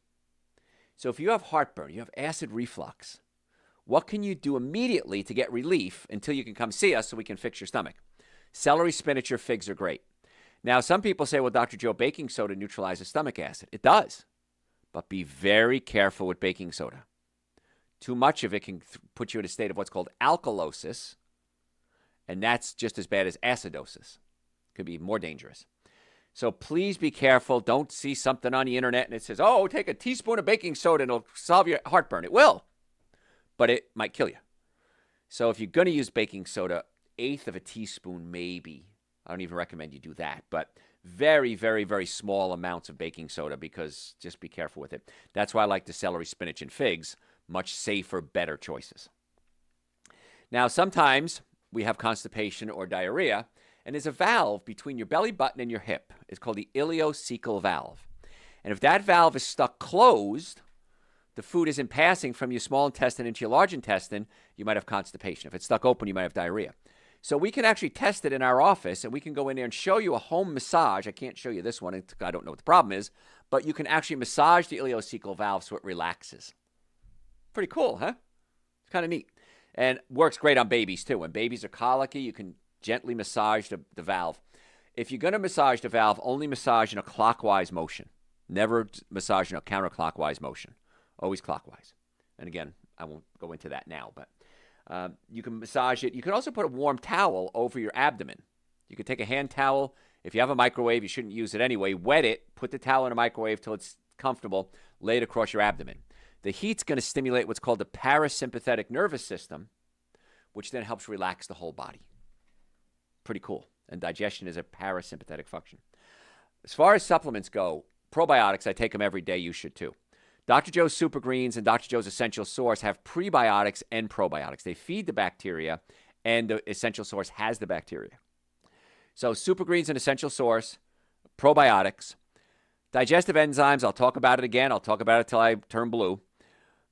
So if you have heartburn, you have acid reflux, what can you do immediately to get relief until you can come see us so we can fix your stomach? Celery, spinach, or figs are great. Now, some people say, well, Dr. Joe, baking soda neutralizes stomach acid. It does. But be very careful with baking soda. Too much of it can put you in a state of what's called alkalosis, and that's just as bad as acidosis. Could be more dangerous. So please be careful. Don't see something on the internet and it says, oh, take a teaspoon of baking soda and it'll solve your heartburn. It will, but it might kill you. So if you're going to use baking soda, 1/8 of a teaspoon maybe. I don't even recommend you do that, but very, very, very small amounts of baking soda because just be careful with it. That's why I like the celery, spinach, and figs. Much safer, better choices. Now, sometimes we have constipation or diarrhea, and there's a valve between your belly button and your hip. It's called the ileocecal valve. And if that valve is stuck closed, the food isn't passing from your small intestine into your large intestine, you might have constipation. If it's stuck open, you might have diarrhea. So we can actually test it in our office, and we can go in there and show you a home massage. I can't show you this one. I don't know what the problem is, but you can actually massage the ileocecal valve so it relaxes. Pretty cool, huh? It's kind of neat. And works great on babies, too. When babies are colicky, you can gently massage the valve. If you're going to massage the valve, only massage in a clockwise motion. Never massage in a counterclockwise motion. Always clockwise. And again, I won't go into that now, but you can massage it. You can also put a warm towel over your abdomen. You can take a hand towel. If you have a microwave, you shouldn't use it anyway. Wet it, put the towel in a microwave till it's comfortable, lay it across your abdomen. The heat's going to stimulate what's called the parasympathetic nervous system, which then helps relax the whole body. Pretty cool. And digestion is a parasympathetic function. As far as supplements go, probiotics, I take them every day. You should too. Dr. Joe's Super Greens and Dr. Joe's Essential Source have prebiotics and probiotics. They feed the bacteria, and the Essential Source has the bacteria. So Super Greens and Essential Source, probiotics, digestive enzymes. I'll talk about it again. I'll talk about it till I turn blue.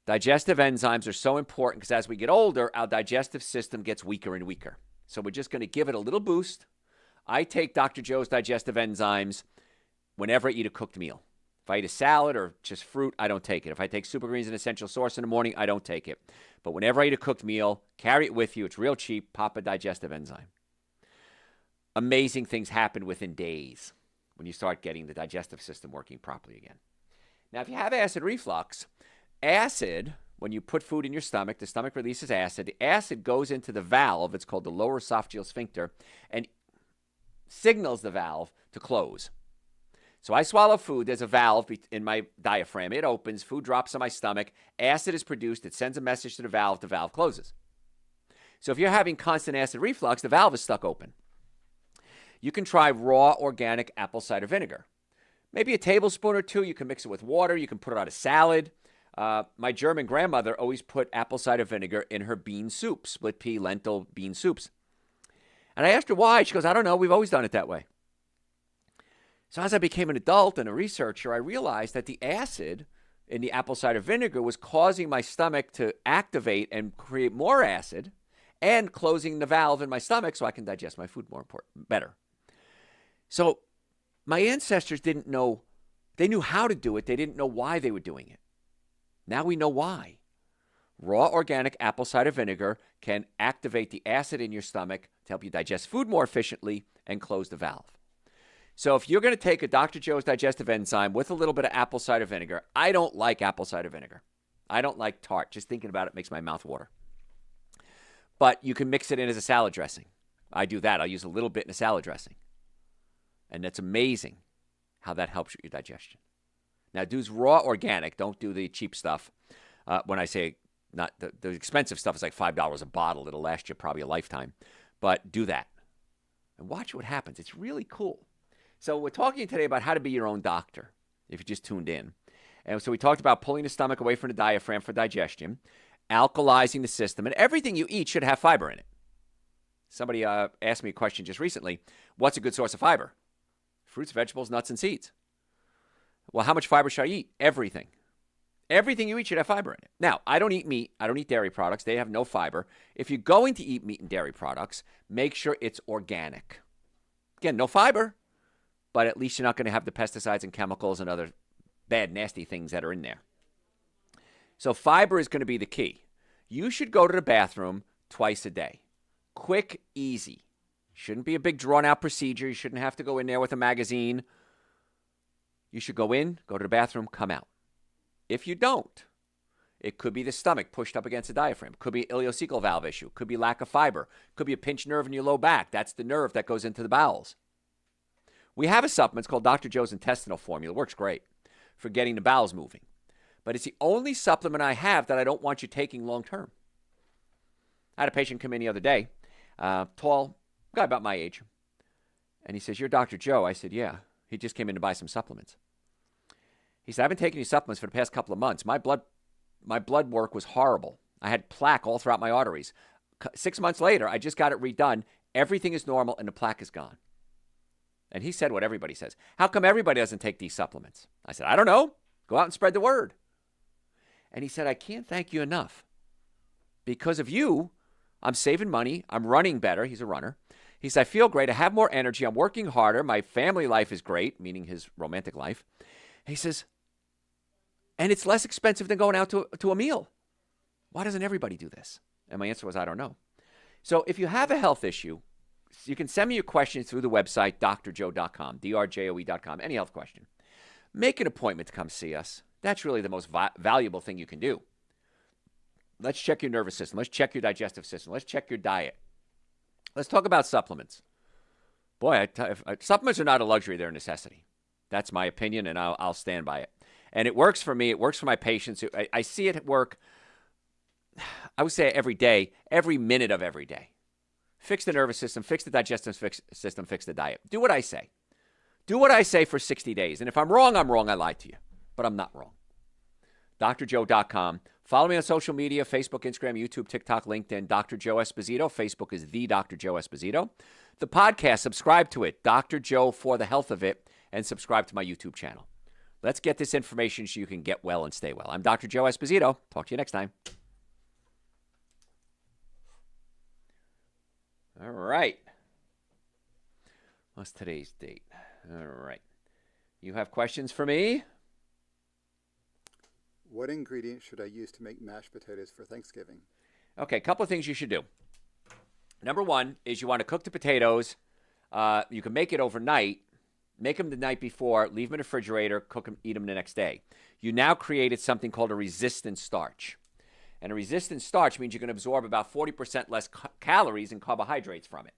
Digestive enzymes are so important because as we get older, our digestive system gets weaker and weaker. So we're just going to give it a little boost. I take Dr. Joe's digestive enzymes whenever I eat a cooked meal. If I eat a salad or just fruit, I don't take it. If I take Super Greens and Essential Source in the morning, I don't take it. But whenever I eat a cooked meal, carry it with you. It's real cheap. Pop a digestive enzyme. Amazing things happen within days when you start getting the digestive system working properly again. Now, if you have acid reflux, acid, when you put food in your stomach, the stomach releases acid. The acid goes into the valve. It's called the lower esophageal sphincter and signals the valve to close. So I swallow food. There's a valve in my diaphragm. It opens. Food drops on my stomach. Acid is produced. It sends a message to the valve. The valve closes. So if you're having constant acid reflux, the valve is stuck open. You can try raw organic apple cider vinegar. Maybe a tablespoon or two. You can mix it with water. You can put it on a salad. My German grandmother always put apple cider vinegar in her bean soup, split pea, lentil, bean soups. And I asked her why. She goes, I don't know. We've always done it that way. So as I became an adult and a researcher, I realized that the acid in the apple cider vinegar was causing my stomach to activate and create more acid and closing the valve in my stomach so I can digest my food better. So my ancestors didn't know. They knew how to do it. They didn't know why they were doing it. Now we know why. Raw organic apple cider vinegar can activate the acid in your stomach to help you digest food more efficiently and close the valve. So if you're going to take a Dr. Joe's digestive enzyme with a little bit of apple cider vinegar, I don't like apple cider vinegar. I don't like tart. Just thinking about it makes my mouth water. But you can mix it in as a salad dressing. I do that. I'll use a little bit in a salad dressing. And that's amazing how that helps with your digestion. Now, do raw organic. Don't do the cheap stuff. When I say not the expensive stuff is like $5 a bottle. It'll last you probably a lifetime. But do that and watch what happens. It's really cool. So we're talking today about how to be your own doctor, if you just tuned in. And so we talked about pulling the stomach away from the diaphragm for digestion, alkalizing the system, and everything you eat should have fiber in it. Somebody asked me a question just recently. What's a good source of fiber? Fruits, vegetables, nuts, and seeds. Well, how much fiber should I eat? Everything. Everything you eat should have fiber in it. Now, I don't eat meat. I don't eat dairy products. They have no fiber. If you're going to eat meat and dairy products, make sure it's organic. Again, no fiber, but at least you're not going to have the pesticides and chemicals and other bad, nasty things that are in there. So fiber is going to be the key. You should go to the bathroom twice a day. Quick, easy. Shouldn't be a big drawn-out procedure. You shouldn't have to go in there with a magazine. You should go in, go to the bathroom, come out. If you don't, it could be the stomach pushed up against the diaphragm. Could be ileocecal valve issue. Could be lack of fiber. Could be a pinched nerve in your low back. That's the nerve that goes into the bowels. We have a supplement. It's called Dr. Joe's Intestinal Formula. It works great for getting the bowels moving. But it's the only supplement I have that I don't want you taking long term. I had a patient come in the other day, tall guy about my age. And he says, "You're Dr. Joe." I said, "Yeah." He just came in to buy some supplements. He said, "I've been taking these supplements for the past couple of months. My blood work was horrible. I had plaque all throughout my arteries. 6 months later, I just got it redone. Everything is normal and the plaque is gone." And he said what everybody says. "How come everybody doesn't take these supplements?" I said, "I don't know. Go out and spread the word." And he said, "I can't thank you enough. Because of you, I'm saving money. I'm running better." He's a runner. He said, "I feel great. I have more energy. I'm working harder. My family life is great," meaning his romantic life. He says, "And it's less expensive than going out to a meal. Why doesn't everybody do this?" And my answer was, "I don't know." So if you have a health issue, you can send me your questions through the website, drjoe.com, drjoe.com, any health question. Make an appointment to come see us. That's really the most valuable thing you can do. Let's check your nervous system. Let's check your digestive system. Let's check your diet. Let's talk about supplements. Boy, supplements are not a luxury. They're a necessity. That's my opinion, and I'll stand by it. And it works for me. It works for my patients. I see it at work, I would say every day, every minute of every day. Fix the nervous system, fix the digestive system, fix the diet. Do what I say. Do what I say for 60 days. And if I'm wrong, I'm wrong. I lied to you. But I'm not wrong. drjoe.com. Follow me on social media, Facebook, Instagram, YouTube, TikTok, LinkedIn, Dr. Joe Esposito. Facebook is the Dr. Joe Esposito. The podcast, subscribe to it, Dr. Joe for the health of it, and subscribe to my YouTube channel. Let's get this information so you can get well and stay well. I'm Dr. Joe Esposito. Talk to you next time. All right. What's today's date? All right. You have questions for me? What ingredients should I use to make mashed potatoes for Thanksgiving? Okay, a couple of things you should do. Number one is you want to cook the potatoes. You can make it overnight. Make them the night before. Leave them in the refrigerator. Cook them, eat them the next day. You now created something called a resistant starch. And a resistant starch means you can absorb about 40% less calories and carbohydrates from it.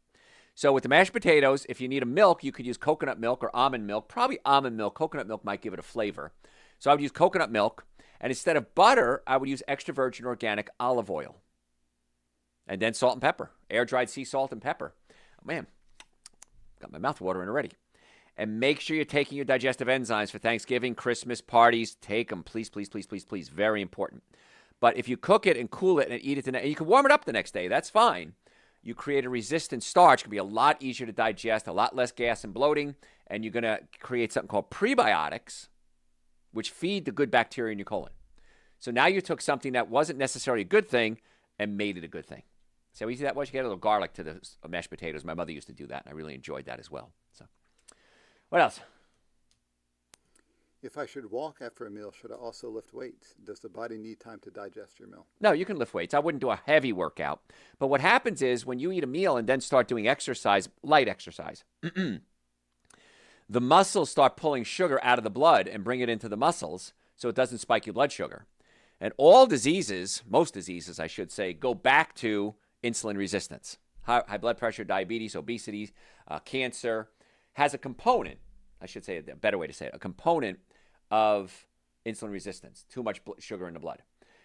So with the mashed potatoes, if you need a milk, you could use coconut milk or almond milk. Probably almond milk. Coconut milk might give it a flavor. So I would use coconut milk. And instead of butter, I would use extra virgin organic olive oil. And then salt and pepper. Air-dried sea salt and pepper. Oh, man, got my mouth watering already. And make sure you're taking your digestive enzymes for Thanksgiving, Christmas, parties. Take them, please, please, please, please, please. Very important. But if you cook it and cool it and eat it, you can warm it up the next day. That's fine. You create a resistant starch. It can be a lot easier to digest, a lot less gas and bloating. And you're going to create something called prebiotics, which feed the good bacteria in your colon. So now you took something that wasn't necessarily a good thing and made it a good thing. So how easy that was? You get a little garlic to the mashed potatoes. My mother used to do that, and I really enjoyed that as well. So, what else? If I should walk after a meal, should I also lift weights? Does the body need time to digest your meal? No, you can lift weights. I wouldn't do a heavy workout. But what happens is when you eat a meal and then start doing exercise, light exercise, the muscles start pulling sugar out of the blood and bring it into the muscles so it doesn't spike your blood sugar. And all diseases, most diseases, I should say, go back to insulin resistance. High blood pressure, diabetes, obesity, cancer has a component, I should say a better way to say it, a component of insulin resistance, too much sugar in the blood.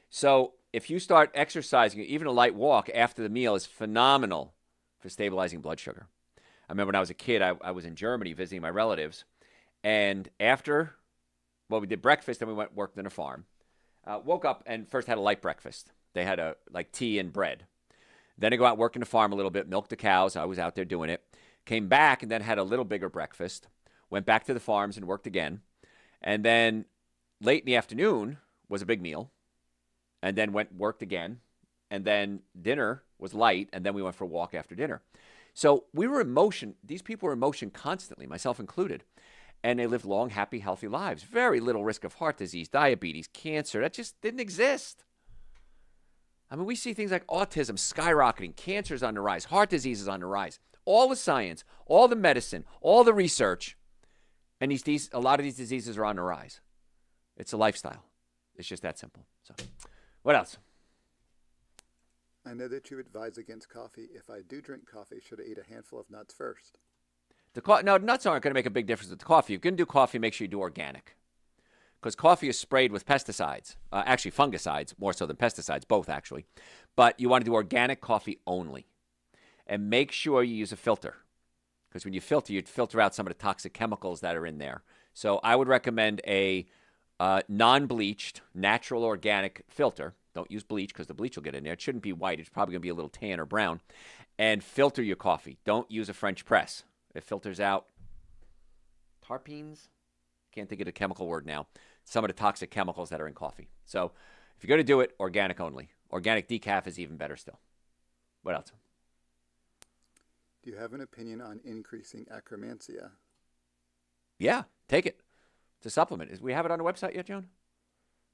So if you start exercising, even a light walk after the meal is phenomenal for stabilizing blood sugar. I remember when I was a kid, I was in Germany visiting my relatives, and after, well, we did breakfast, and we went worked on a farm. Woke up and first had a light breakfast. They had like tea and bread. Then I go out work in the farm a little bit, milk the cows. I was out there doing it. Came back and then had a little bigger breakfast. Went back to the farms and worked again. And then late in the afternoon was a big meal. And then worked again. And then dinner was light. And then we went for a walk after dinner. So we were in motion. These people were in motion constantly, myself included. And they lived long, happy, healthy lives. Very little risk of heart disease, diabetes, cancer. That just didn't exist. I mean, we see things like autism skyrocketing, cancer's on the rise, heart disease is on the rise. All the science, all the medicine, all the research, and a lot of these diseases are on the rise. It's a lifestyle. It's just that simple. So, what else? I know that you advise against coffee. If I do drink coffee, should I eat a handful of nuts first? No, nuts aren't going to make a big difference with the coffee. If you're going to do coffee, make sure you do organic. Because coffee is sprayed with pesticides, actually fungicides, more so than pesticides, both actually. But you want to do organic coffee only. And make sure you use a filter. Because when you filter out some of the toxic chemicals that are in there. So I would recommend a non-bleached, natural organic filter. Don't use bleach because the bleach will get in there. It shouldn't be white. It's probably going to be a little tan or brown. And filter your coffee. Don't use a French press. It filters out terpenes. Can't think of the chemical word now. Some of the toxic chemicals that are in coffee. So if you're going to do it, organic only. Organic decaf is even better still. What else? Do you have an opinion on increasing Akkermansia? Yeah, take it. It's a supplement. We have it on the website yet, Joan?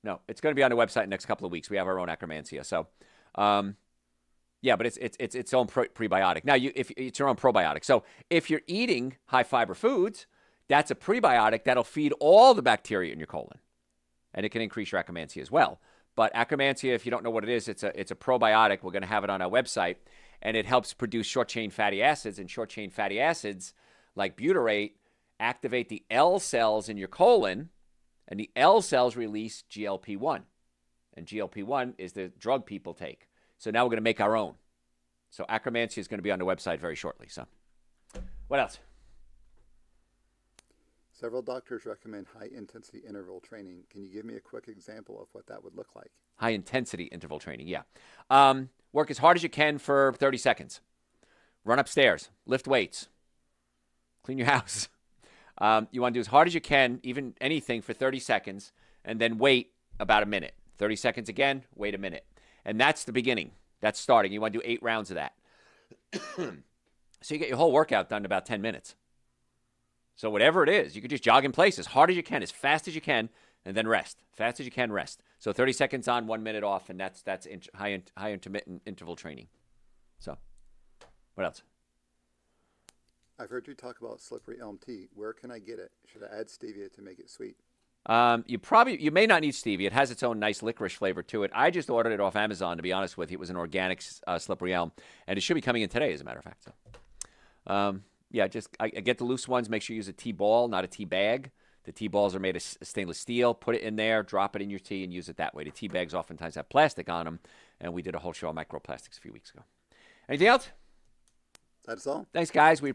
No, it's going to be on the website in the next couple of weeks. We have our own Akkermansia. So, yeah, but it's its own prebiotic. Now, if it's your own probiotic. So if you're eating high fiber foods, that's a prebiotic that'll feed all the bacteria in your colon, and it can increase your Akkermansia as well. But Akkermansia, if you don't know what it is, it's a probiotic. We're going to have it on our website, and it helps produce short-chain fatty acids. And short-chain fatty acids, like butyrate, activate the L cells in your colon, and the L cells release GLP-1. And GLP-1 is the drug people take. So now we're going to make our own. So Akkermansia is going to be on the website very shortly. So what else? Several doctors recommend high-intensity interval training. Can you give me a quick example of what that would look like? High-intensity interval training, yeah. Work as hard as you can for 30 seconds. Run upstairs. Lift weights. Clean your house. You want to do as hard as you can, even anything, for 30 seconds, and then wait about a minute. 30 seconds again, wait a minute. And that's the beginning. That's starting. You want to do 8 rounds of that. So you get your whole workout done in about 10 minutes. So whatever it is, you can just jog in place as hard as you can, as fast as you can, and then rest. Fast as you can, rest. So 30 seconds on, 1 minute off, and that's high intermittent interval training. So what else? I've heard you talk about slippery elm tea. Where can I get it? Should I add stevia to make it sweet? You may not need stevia. It has its own nice licorice flavor to it. I just ordered it off Amazon, to be honest with you. It was an organic slippery elm, and it should be coming in today, as a matter of fact. So, yeah, I get the loose ones. Make sure you use a tea ball, not a tea bag. The tea balls are made of stainless steel. Put it in there, drop it in your tea, and use it that way. The tea bags oftentimes have plastic on them, and we did a whole show on microplastics a few weeks ago. Anything else? That's all. Thanks, guys. We